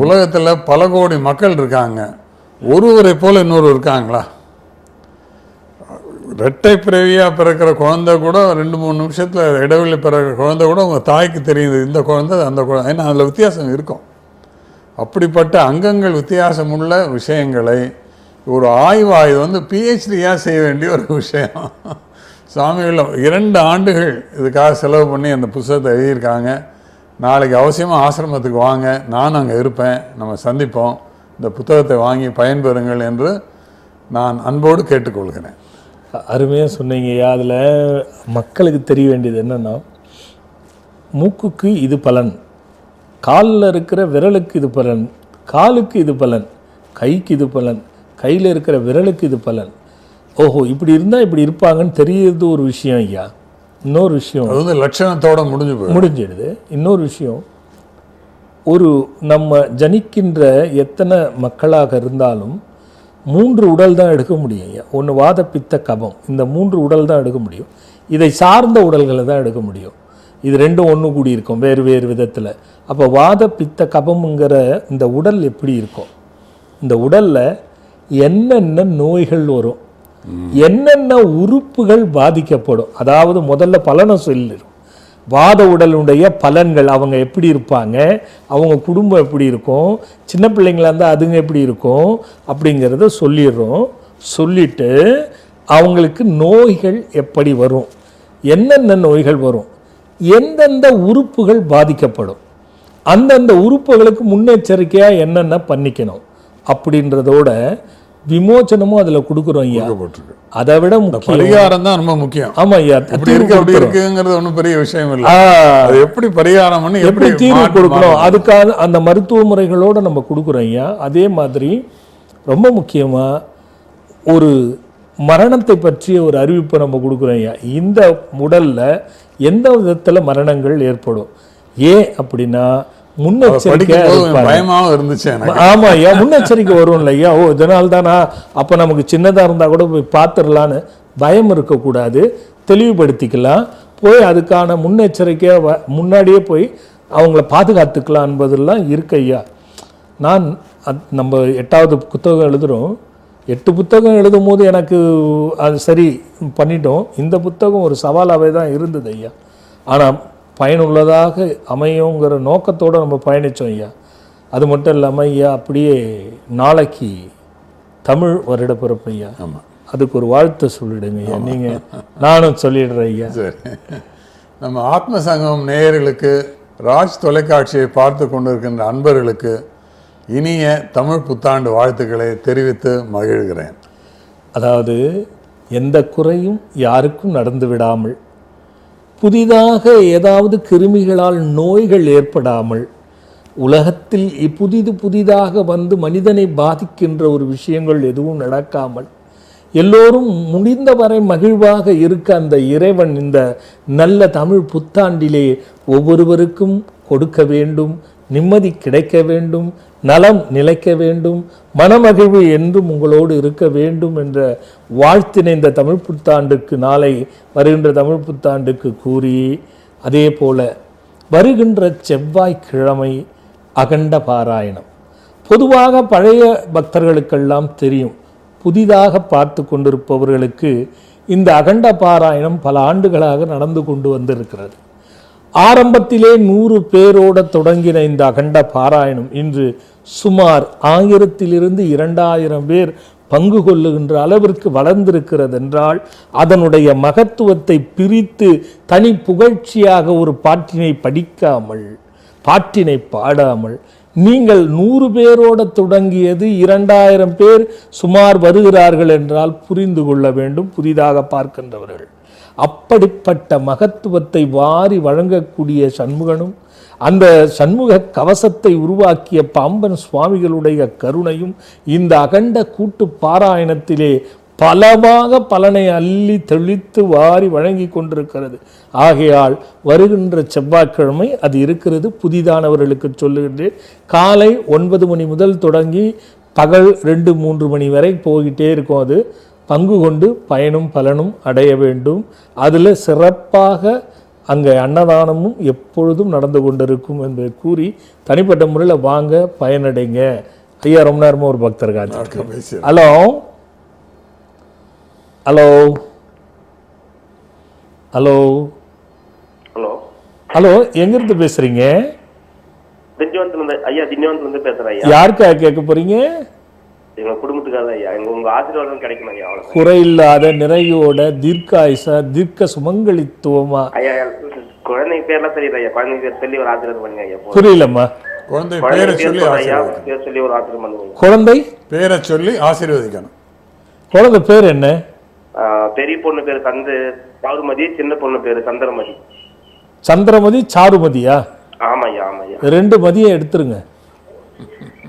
உலகத்தில் பல கோடி மக்கள் இருக்காங்க, ஒருவரை போல் இன்னொரு இருக்காங்களா? இரட்டை பிறவியாக பிறக்கிற குழந்தை கூட 2-3 நிமிஷத்தில் இடைவெளி பிறக்கிற குழந்தை கூட உங்கள் தாய்க்கு தெரியுது இந்த குழந்தை அந்த குழந்தை, ஏன்னா அதில் வித்தியாசம் இருக்கும். அப்படிப்பட்ட அங்கங்கள் வித்தியாசமுள்ள விஷயங்களை ஒரு ஆய்வாக இது வந்து பிஹெச்டியாக செய்ய வேண்டிய ஒரு விஷயம். சுவாமிகள் 2 ஆண்டுகள் இதுக்காக செலவு பண்ணி அந்த புத்தகத்தை எழுதியிருக்காங்க. நாளைக்கு அவசியமாக ஆசிரமத்துக்கு வாங்க, நானும் அங்கே இருப்பேன், நம்ம சந்திப்போம், இந்த புத்தகத்தை வாங்கி பயன்பெறுங்கள் என்று நான் அன்போடு கேட்டுக்கொள்கிறேன். அருமையாக சொன்னீங்கய்யா. அதில் மக்களுக்கு தெரிய வேண்டியது என்னென்னா, மூக்குக்கு இது பலன், காலில் இருக்கிற விரலுக்கு இது பலன், காலுக்கு இது பலன், கைக்கு இது பலன், கையில் இருக்கிற விரலுக்கு இது பலன். ஓஹோ, இப்படி இருந்தால் இப்படி இருப்பாங்கன்னு தெரியுது ஒரு விஷயம் ஐயா. இன்னொரு விஷயம், அது வந்து லட்சணத்தோடு முடிஞ்சிடுது. இன்னொரு விஷயம், ஒரு நம்ம ஜனிக்கின்ற எத்தனை மக்களாக இருந்தாலும் 3 உடல் தான் எடுக்க முடியும் ஐயா. ஒன்று வாத பித்த கபம், இந்த 3 உடல் தான் எடுக்க முடியும். இதை சார்ந்த உடல்களை தான் எடுக்க முடியும். இது 2 ஒன்று கூடி இருக்கும் வேறு வேறு விதத்தில். அப்போ வாத பித்த கபம்ங்கிற இந்த உடல் எப்படி இருக்கும், இந்த உடலில் என்னென்ன நோய்கள் வரும், என்னென்ன உறுப்புகள் பாதிக்கப்படும், அதாவது முதல்ல பலனை சொல்லிடும். வாத உடலுடைய பலன்கள், அவங்க எப்படி இருப்பாங்க, அவங்க குடும்பம் எப்படி இருக்கும், சின்ன பிள்ளைங்களா இருந்தால் அதுங்க எப்படி இருக்கும் அப்படிங்கிறத சொல்லிடுறோம். சொல்லிட்டு அவங்களுக்கு நோய்கள் எப்படி வரும், என்னென்ன நோய்கள் வரும், எந்தெந்த உறுப்புகள் பாதிக்கப்படும், அந்தந்த உறுப்புகளுக்கு முன்னெச்சரிக்கையாக என்னென்ன பண்ணிக்கணும் அப்படின்றதோட விமோச்சனமும் அதில் கொடுக்குறோம் ஐயா. அதை விட பரிகாரம் தான் ரொம்ப முக்கியம். ஆமாம் ஐயா, அப்படி இருக்குங்கிறது ஒன்றும் பெரிய விஷயம் இல்லை. அது எப்படி பரிகாரம் பண்ணி எப்படி தீர்வு கொடுக்கணும், அதுக்காக அந்த மருத்துவ முறைகளோடு நம்ம கொடுக்குறோம் ஐயா. அதே மாதிரி ரொம்ப முக்கியமாக ஒரு மரணத்தை பற்றிய ஒரு அறிவிப்பை நம்ம கொடுக்குறோம் ஐயா. இந்த உடலில் எந்த விதத்தில் மரணங்கள் ஏற்படும், ஏன் அப்படின்னா பயமாவும் இருந்துச்சு. ஆமா ஐயா, முன்னெச்சரிக்கை வரும் இல்லையா. ஓ, இதனால தானா, அப்போ நமக்கு சின்னதாக இருந்தால் கூட போய் பார்த்துடலான்னு பயம் இருக்கக்கூடாது, தெளிவுபடுத்திக்கலாம், போய் அதுக்கான முன்னெச்சரிக்கையாக முன்னாடியே போய் அவங்கள பாதுகாத்துக்கலாம் என்பதெல்லாம் இருக்கு ஐயா. நான் நம்ம 8வது புத்தகம் எழுதுகிறோம், 8 புத்தகம் எழுதும் போது எனக்கு அது சரி பண்ணிட்டோம். இந்த புத்தகம் ஒரு சவாலாகவே தான் இருந்தது ஐயா. ஆனால் பயனுள்ளதாக அமையுங்கிற நோக்கத்தோடு நம்ம பயணித்தோம் ஐயா. அது மட்டும் இல்லாமல் ஐயா, அப்படியே நாளைக்கு தமிழ் வருட பிறப்பு ஐயா. ஆமாம், அதுக்கு ஒரு வாழ்த்து சொல்லிடுங்க ஐயா. நீங்கள் நானும் சொல்லிடுறேன் ஐயா. சரி, நம்ம ஆத்ம சங்கம் நேயர்களுக்கு, ராஜ் தொலைக்காட்சியை பார்த்து கொண்டிருக்கின்ற அன்பர்களுக்கு இனிய தமிழ் புத்தாண்டு வாழ்த்துக்களை தெரிவித்து மகிழ்கிறேன். அதாவது எந்த குறையும் யாருக்கும் நடந்து விடாமல், புதிதாக ஏதாவது கிருமிகளால் நோய்கள் ஏற்படாமல், உலகத்தில் புதிதாக வந்து மனிதனை பாதிக்கின்ற ஒரு விஷயங்கள் எதுவும் நடக்காமல், எல்லோரும் முடிந்தவரை மகிழ்வாக இருக்க அந்த இறைவன் இந்த நல்ல தமிழ் புத்தாண்டிலே ஒவ்வொருவருக்கும் கொடுக்க வேண்டும், நிம்மதி கிடைக்க வேண்டும், நலம் நிலைக்க வேண்டும், மனமகிழ்வு என்றும் உங்களோடு இருக்க வேண்டும் என்ற வாழ்த்தினை இந்த தமிழ் புத்தாண்டுக்கு, நாளை வருகின்ற தமிழ் புத்தாண்டுக்கு கூறி, அதே போல வருகின்ற செவ்வாய்க்கிழமை அகண்ட பாராயணம். பொதுவாக பழைய பக்தர்களுக்கெல்லாம் தெரியும், புதிதாக பார்த்து கொண்டிருப்பவர்களுக்கு இந்த அகண்ட பாராயணம் பல ஆண்டுகளாக நடந்து கொண்டு வந்திருக்கிறது. ஆரம்பத்திலே 100 பேரோட தொடங்கின இந்த அகண்ட பாராயணம் இன்று சுமார் 1000 - 2000 பேர் பங்கு கொள்ளுகின்ற அளவிற்கு வளர்ந்திருக்கிறது என்றால், அதனுடைய மகத்துவத்தை பிரித்து தனி புகழ்ச்சியாக ஒரு பாட்டினை படிக்காமல், பாட்டினை பாடாமல், நீங்கள் 100 பேரோட தொடங்கியது 2000 பேர் சுமார் வருகிறார்கள் என்றால் புரிந்து கொள்ள வேண்டும் புதிதாக பார்க்கின்றவர்கள். அப்படிப்பட்ட மகத்துவத்தை வாரி வழங்கக்கூடிய சண்முகனும், அந்த சண்முக கவசத்தை உருவாக்கிய பாம்பன் சுவாமிகளுடைய கருணையும் இந்த அகண்ட கூட்டு பாராயணத்திலே பலமாக பலனை அள்ளி தெளித்து வாரி வழங்கி கொண்டிருக்கிறது. ஆகையால் வருகின்ற செவ்வாய்க்கிழமை அது இருக்கிறது. புதிதானவர்களுக்கு சொல்லுகின்றேன், காலை 9 மணி முதல் தொடங்கி பகல் 2-3 மணி வரை போய்கிட்டே இருக்கும். அது பங்கு கொண்டு பயனும் பலனும் அடைய வேண்டும். அதில் சிறப்பாக அங்கே அன்னதானமும் எப்பொழுதும் நடந்து கொண்டிருக்கும் என்பதை கூறி தனிப்பட்ட முறையில் வாங்க, பயனடைங்க. ஐயா ரொம்ப நேரமாக ஒரு பக்தர் காட்சி. Hello hello hello hello hello, எங்கிருந்து பேசுறீங்க? ஐயா திண்டிவனத்துல பேசுறேன் ஐயா. யாருக்கா கேட்க போறீங்க? எங்க குடும்பத்துக்காக ஐயா. உங்க ஆசீர்வாதம் கிடைக்கும் ஐயா. குறையில்லாத நிறையோட தீர்க்காயுசா தீர்க்க சுமங்கலித்துவமா. ஐயா குழந்தை பேர்லாம் தெரியல ஐயா. குழந்தை பேர் சொல்லி ஒரு ஆசீர்வாதம் பண்ணுங்க ஐயா. புரியலம்மா. குழந்தை பேரை சொல்லி பேர் சொல்லி ஒரு ஆசீர்வாதம் பண்ணுங்க. குழந்தை பேரை சொல்லி ஆசீர்வதிக்கணும். குழந்தை பேர் என்ன? பெரிய பொண்ணு பேரு சாருமதி, சின்ன பொண்ணு பேரு சந்திரமதி. சந்திரமதி சாருமதியா? ஆமாய்யா ஆமாய்யா. 2 மதியை எடுத்துருங்க.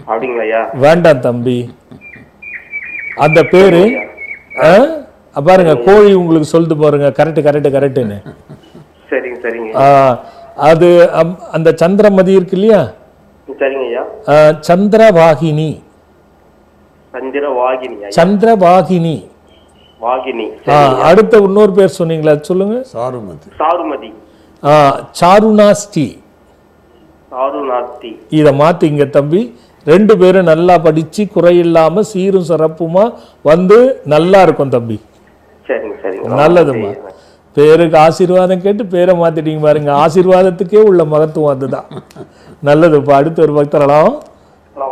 அப்படிங்களா ஐயா? வேண்டாம் தம்பி, அந்த பேரு பாருங்க, கோழி உங்களுக்கு சொல்லிட்டு பாருங்க, கரெக்ட் கரெக்ட் கரெக்டுன்னு. சரிங்க சரிங்க. அது அந்த சந்திரமதி இருக்கு இல்லையா? சரிங்க ஐயா. சந்திரவாகினி. சந்திரவாகினி. வாகினி. அடுத்த இன்னொரு பேர் சொன்னீங்களா, சொல்லுங்க. சாருமதி. சாருமதி. சாருநாஸ்டி. சாருநாஸ்தி. இதை மாத்திங்க தம்பி. 2 பேரும் நல்லா படிச்சு குறையில்லாம சீரும் சிறப்புமா வந்து நல்லா இருக்கும் தம்பி. சரிங்க சரிங்க. நல்லதுமா. பேருக்கு ஆசீர்வாதம் கேட்டு பேரை மாத்திட்டீங்க பாருங்க. ஆசீர்வாதத்துக்கே உள்ள மகத்துவம் அதுதான். நல்லதுப்பா. அடுத்த ஒரு பக்தரலாம்.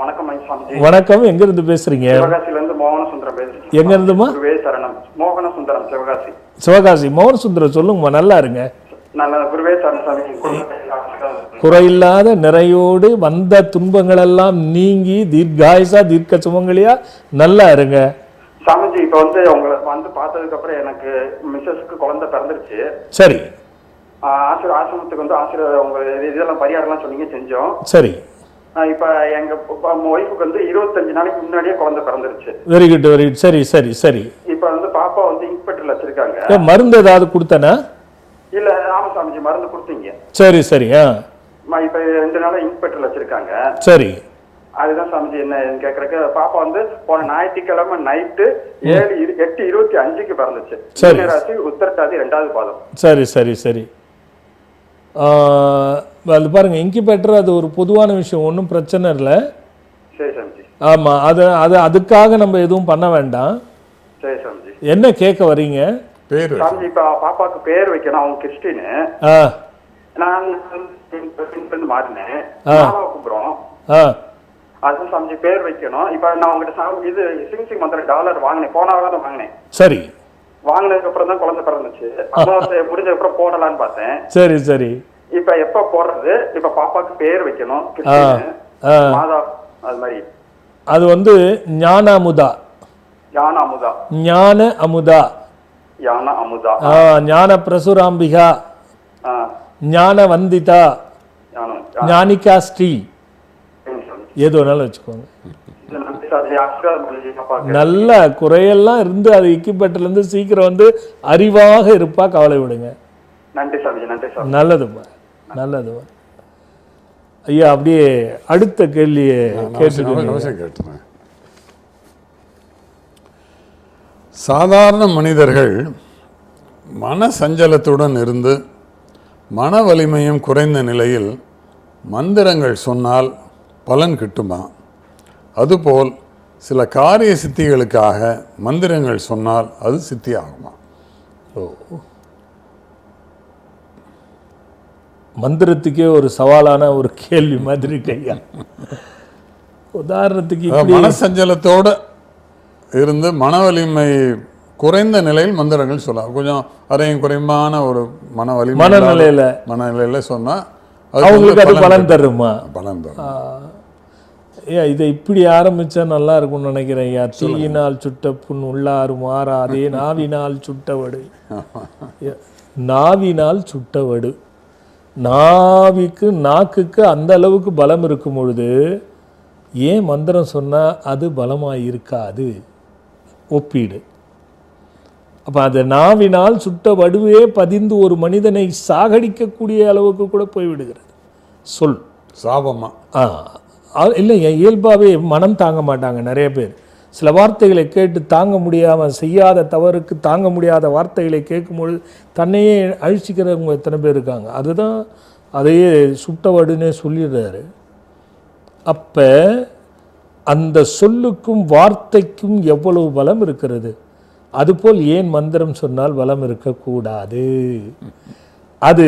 வணக்கம். வணக்கம். எங்க இருந்து பேசுறீங்க? சிவகாசில இருந்து மோகனசுந்தரம் பேசுறேன். எங்க இருந்துமா? சரணம். மோகனசுந்தரம், சிவகாசி. சிவகாசி. மோகனசுந்தரம் சொல்லுங்கம்மா. நல்லா இருங்க. நல்ல குருவே சரணம். குறையில்லாத நிறையோடு வந்த துன்பங்கள் எல்லாம் நீங்கி தீர்க்காயுசா தீர்க்க சுமங்கலியா நல்லா இருங்க. சாமிஜி, இப்ப உங்களை பார்த்ததுக்கு அப்புறம் எனக்கு மிஸ்ஸஸ்க்கு குழந்தை பிறந்துருச்சு. சரி. ஆசிரமத்துக்கு ஆசிரியர் உங்க இதெல்லாம் பரிகாரம்லாம் சொன்னீங்க, செஞ்சோம். சரி. இப்ப எங்க ஒய்ஃபுக்கு 25 நாளைக்கு முன்னாடியே குழந்தை பிறந்துருச்சு. Very good very good. சரி சரி சரி. இப்ப பாப்பா இன்ஸ்பெக்டர்ல வச்சிருக்காங்க. மருந்து ஏதாவது கொடுத்தனா? இல்ல ஆமா சாமிஜி, மருந்து கொடுத்தீங்க. சரி சரி. இப்ப 2 நாளா இன்ஸ்பெக்டர்ல வச்சிருக்காங்க. சரி. அதுதான் சாமிஜி என்ன கேக்குறக்கு, பாப்பா போன ஞாயிற்றுக்கிழமை நைட்டு 8:25க்கு பிறந்துச்சு. ராசி உத்தரட்டாதி 2வது பாதம். சரி சரி சரி. அது பாருங்க, இன்குபேட்டர் அது ஒரு பொதுவான விஷயம், ஒன்றும் பிரச்சனை இல்லை. சரி சாமிஜி. ஆமா, அதுக்காக நம்ம எதுவும் பண்ண வேண்டாம். சரி சாமிஜி. என்ன கேட்க வரீங்க? பேர் சாமிஜி, இப்ப பாப்பாக்கு பேர் வைக்கணும். அவங்க கிறிஸ்டின்னு. நான் மாறினேன். கூப்பிடுறோம். அதுதான் சாமிஜி பேர் வைக்கணும். இப்ப நான் உங்ககிட்ட இது சிங் மந்திரம் $1 வாங்கினேன். போன வாரம் வாங்கினேன். சரி. வாங்கினதுக்கு அப்புறம் தான் குழந்தை பிறந்துச்சு. அமாவாசை முடிஞ்ச அப்புறம் போடலான்னு பார்த்தேன். சரி சரி. இப்ப எப்ப போடுறது? இப்ப பாப்பாக்கு பேர் வைக்கணும். மாதா அது மாதிரி. அது ஞான அமுதா. ஞான அமுதா. ஞான அமுதா. ஞான அமுதா. ஞான பிரசுராம்பிகா. ஞான வந்திதா. ஞானிகா ஸ்ரீ. ஏதோ வேணாலும் வச்சுக்கோங்க. நல்ல குறையெல்லாம் இருந்து அது இக்கிபெட்டர்ல இருந்து சீக்கிரம் அறிவாக இருப்பா. கவலை விடுங்க. நன்றி சாமி. நன்றி சாமி. நல்லதுமா நல்லதுமா. ஐயா அப்படியே அடுத்த கேள்வியை கேட்டுறேன். சாதாரண மனிதர்கள் மன சஞ்சலத்துடன் இருந்து மன வலிமையும் குறைந்த நிலையில் மந்திரங்கள் சொன்னால் பலன் கிட்டுமா? அதுபோல் சில காரிய சித்திகளுக்காக மந்திரங்கள் சொன்னால் அது சித்தி ஆகுமா? மந்திரத்துக்கே ஒரு சவாலான ஒரு கேள்வி மாதிரி கையா. உதாரணத்துக்கு மனசஞ்சலத்தோடு இருந்து மன வலிமை குறைந்த நிலையில் மந்திரங்கள் சொல்லலாம். கொஞ்சம் அரையும் குறைமான ஒரு மனநிலையில சொன்னா அவங்களுக்கு அது பலன் தருமா? பலன் தரும். இதை இப்படி ஆரம்பிச்சா நல்லா இருக்கும்னு நினைக்கிறேன். ஐயா, தீயினால் சுட்ட புண் உள்ளாறு மாறாதே நாவினால் சுட்டவடு. நாவினால் சுட்டவடு. நாக்குக்கு அந்த அளவுக்கு பலம் இருக்கும் பொழுது ஏன் மந்திரம் சொன்னா அது பலமாக இருக்காது? ஒப்பீடு. அப்போ அது நாவினால் சுட்ட வடுவே பதிந்து ஒரு மனிதனை சாகடிக்கக்கூடிய அளவுக்கு கூட போய்விடுகிறது சொல். சாபமா? இல்லைங்க, இயல்பாகவே மனம் தாங்க மாட்டாங்க நிறைய பேர். சில வார்த்தைகளை கேட்டு தாங்க முடியாமல், செய்யாத தவறுக்கு தாங்க முடியாத வார்த்தைகளை கேட்கும்பொழுது தன்னையே அழிச்சிக்கிறவங்க எத்தனை பேர் இருக்காங்க. அதுதான் அதையே சுட்டவடுன்னே சொல்லிடுறாரு. அப்போ அந்த சொல்லுக்கும் வார்த்தைக்கும் எவ்வளவு பலம் இருக்கிறது. அதுபோல் ஏன் மந்திரம் சொன்னால் பலம் இருக்கக்கூடாது? அது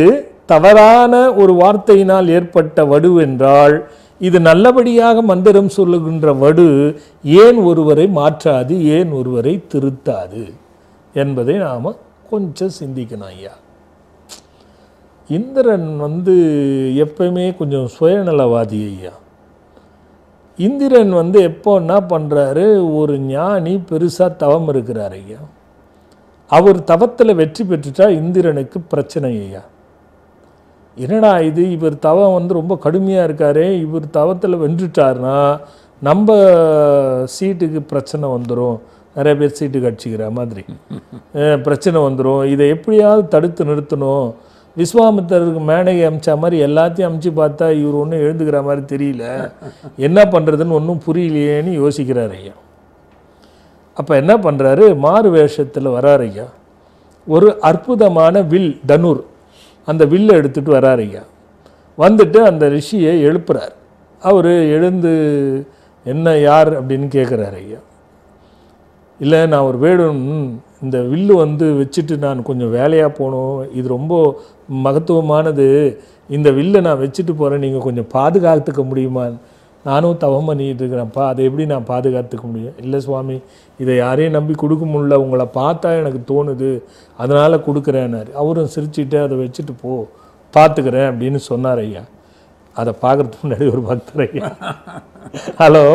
தவறான ஒரு வார்த்தையினால் ஏற்பட்ட வடு என்றால், இது நல்லபடியாக மந்திரம் சொல்லுகின்ற வடு ஏன் ஒருவரை மாற்றாது, ஏன் ஒருவரை திருத்தாது என்பதை நாம் கொஞ்சம் சிந்திக்கணும் ஐயா. இந்திரன் எப்பவுமே கொஞ்சம் சுயநலவாதி ஐயா. இந்திரன் எப்போ என்ன பண்ணுறாரு, ஒரு ஞானி பெருசாக தவம் இருக்கிறார் ஐயா. அவர் தவத்தில் வெற்றி பெற்றுட்டா இந்திரனுக்கு பிரச்சனை ஐயா. என்னடா இது, இவர் தவம் ரொம்ப கடுமையாக இருக்காரே, இவர் தவத்தில் வென்றுட்டார்னா நம்ம சீட்டுக்கு பிரச்சனை வந்துடும். நிறைய பேர் சீட்டு கட்சிக்கிற மாதிரி பிரச்சனை வந்துடும். இதை எப்படியாவது தடுத்து நிறுத்தணும். விஸ்வாமித்திரருக்கு மேனகை அமிச்சா மாதிரி எல்லாத்தையும் அமிச்சு பார்த்தா இவர் ஒன்றும் எழுந்துக்கிற மாதிரி தெரியல, என்ன பண்ணுறதுன்னு ஒன்றும் புரியலையேன்னு யோசிக்கிறார் ஐயா. அப்போ என்ன பண்ணுறாரு, மாறு வேஷத்தில் வரார் ஐயா. ஒரு அற்புதமான வில், தனுர், அந்த வில்லை எடுத்துகிட்டு வரார் ஐயா. வந்துட்டு அந்த ரிஷியை எழுப்புறார். அவர் எழுந்து என்ன யார் அப்படின்னு கேட்குறாரு ஐயா. இல்லை, நான் ஒரு வேடும், இந்த வில்லு வச்சுட்டு நான் கொஞ்சம் வேலையாக போகணும், இது ரொம்ப மகத்துவமானது, இந்த வில்லை நான் வச்சுட்டு போகிறேன், நீங்கள் கொஞ்சம் பாதுகாத்துக்க முடியுமா? நானும் தவம் பண்ணிகிட்டு இருக்கிறேன்ப்பா, அதை எப்படி நான் பாதுகாத்துக்க முடியும்? இல்லை சுவாமி, இதை யாரையும் நம்பி கொடுக்க முடியல, உங்களை பார்த்தா எனக்கு தோணுது, அதனால் கொடுக்குறேன்னாரு. அவரும் சிரிச்சுட்டு அதை வச்சுட்டு போ, பார்த்துக்கிறேன் அப்படின்னு சொன்னார் ஐயா. அதை பார்க்குறதுக்கு முன்னாடி ஒரு பக்தர் ஐயா. ஹலோ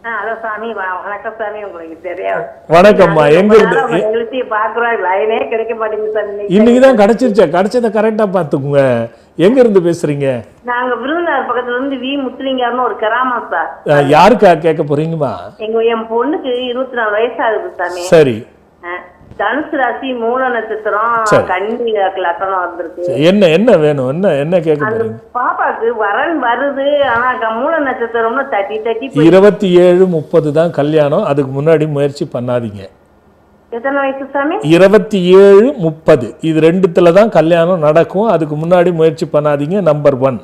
ஹலோ சாமி, வணக்கம் சாமி. உங்களுக்கு தெரியாது? வணக்கம்மா. எங்க இருந்து பாக்குறோம், லைனே கிடைக்க மாட்டேங்குது சார். இன்னைக்கு தான் கிடைச்சிருச்சா? கிடைச்சதை கரெக்டா பாத்துக்குங்க. எங்க இருந்து பேசுறீங்க? நாங்க விருதுநகர் பக்கத்துல இருந்து வி முத்துலிங்கர்னு ஒரு கிராமம் சார். யாருக்கா கேட்க போறீங்கம்மா? என் பொண்ணுக்கு 24 வயசு ஆகுது சாமி. சரி. தனுசு ராசி, மூல நட்சத்திரம், கன்னி லக்னம் வந்திருக்கு. என்ன வேணும்? என்ன கேட்க போறீங்க? பாப்பாக்கு வரன் வருது, ஆனா மூல நட்சத்திரம்னு தட்டி 27-30 தான் கல்யாணம். அதுக்கு முன்னாடி முயற்சி பண்ணாதீங்க. எத்தனை வயசு சாமி? 27-30 இது ரெண்டுத்துல தான் கல்யாணம் நடக்கும். அதுக்கு முன்னாடி முயற்சி பண்ணாதீங்க. நம்பர் 1.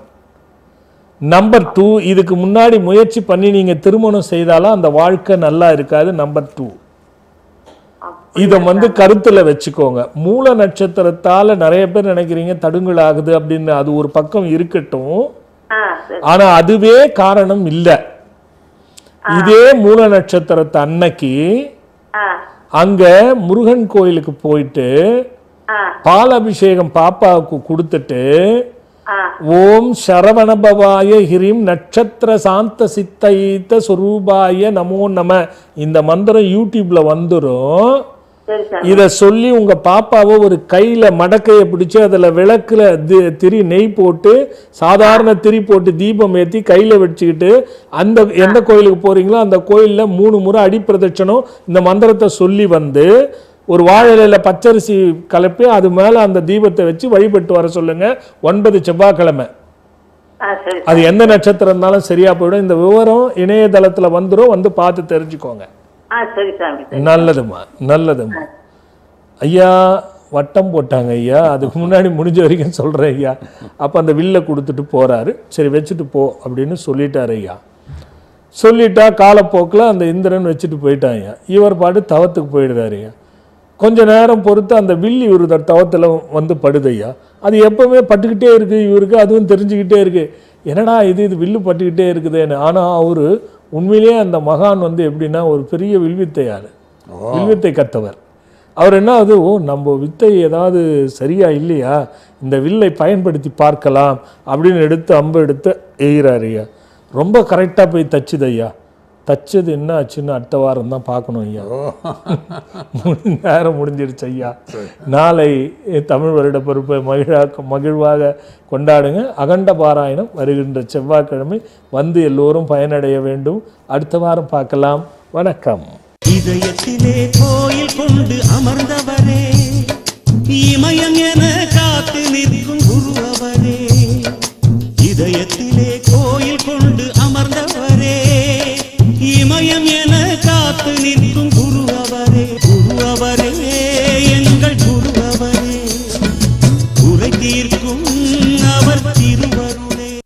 நம்பர் 2, இதுக்கு முன்னாடி முயற்சி பண்ணி நீங்க திருமணம் செய்தாலும் அந்த வாழ்க்கை நல்லா இருக்காது. நம்பர் 2, இதை கருத்துல வச்சுக்கோங்க. மூல நட்சத்திரத்தால நிறைய பேர் நினைக்கிறீங்க தடுங்கல் ஆகுது அப்படின்னு. அது ஒரு பக்கம் இருக்கட்டும், ஆனா அதுவே காரணம் இல்லை. இதே மூல நட்சத்திரத்தை அன்னைக்கு அங்க முருகன் கோயிலுக்கு போயிட்டு பால் அபிஷேகம் பாப்பாவுக்கு கொடுத்துட்டு ஓம் சரவணபவாய ஹிரிம் நட்சத்திர சாந்த சித்தைத்த சொரூபாய நமோ நம இந்த மந்திரம் யூடியூப்ல வந்துடும். இத சொல்லி உங்க பாப்பாவை ஒரு கையில மடக்கையை பிடிச்சு அதுல விளக்குல திரி நெய் போட்டு சாதாரண திரி போட்டு தீபம் ஏற்றி கையில வச்சுக்கிட்டு அந்த எந்த கோயிலுக்கு போறீங்களோ அந்த கோயில்ல 3 முறை அடிப்பிரதட்சணம் இந்த மந்திரத்தை சொல்லி ஒரு வாழையில பச்சரிசி கலப்பி அது மேல அந்த தீபத்தை வச்சு வழிபட்டு வர சொல்லுங்க. 9 செவ்வாய்க்கிழமை. அது எந்த நட்சத்திரம் இருந்தாலும் சரியா போயிடும். இந்த விவரம் இணையதளத்துல வந்துடும், பார்த்து தெரிஞ்சுக்கோங்க. நல்லதுமா, நல்லதுமா. ஐயா வட்டம் போட்டாங்க ஐயா. அதுக்கு முன்னாடி முடிஞ்ச வரைக்கும் சொல்றேன் ஐயா. அப்ப அந்த வில்லை கொடுத்துட்டு போறாரு. சரி வச்சுட்டு போ அப்படின்னு சொல்லிட்டாரு ஐயா. சொல்லிட்டா காலப்போக்கில் அந்த இந்திரன் வச்சுட்டு போயிட்டான் ஐயா. இவர் பாட்டு தவத்துக்கு போயிடுறாரு ஐயா. கொஞ்ச நேரம் பொறுத்து அந்த வில்லி ஒரு தவத்தில் படுது ஐயா. அது எப்பவுமே பட்டுக்கிட்டே இருக்கு இவருக்கு, அதுவும் தெரிஞ்சுக்கிட்டே இருக்கு. என்னடா இது வில்லு பட்டுக்கிட்டே இருக்குதுன்னு. ஆனால் அவரு உண்மையிலேயே அந்த மகான் எப்படின்னா ஒரு பெரிய வில்வித்தையார், வில்வித்தை கத்தவர். அவர் என்ன ஆகுது, நம்ம வித்தை ஏதாவது சரியா இல்லையா, இந்த வில்லை பயன்படுத்தி பார்க்கலாம் அப்படின்னு எடுத்து அம்பு எடுத்து எய்கிறாரு ஐயா. ரொம்ப கரெக்டாக போய் தச்சுது ஐயா. தச்சது என்ன ஆச்சுன்னு அடுத்த வாரம் தான் பார்க்கணும் ஐயா. நேரம் முடிஞ்சிருச்சு ஐயா. நாளை தமிழ் வருட பொறுப்பை மகிழ்வாக கொண்டாடுங்க. அகண்ட பாராயணம் வருகின்ற செவ்வாய்க்கிழமை எல்லோரும் பயனடைய வேண்டும். அடுத்த வாரம் பார்க்கலாம். வணக்கம். இதயத்திலே கோயில் கொண்டு அமர்ந்தவரே, இமயம் என காத்து நிற்கும் குரு அவரே. இதயத்திலே கோயில் கொண்டு அமர்ந்தவரே, இமயம் என காத்து நிற்கும் குரு அவரே, குரு அவரே.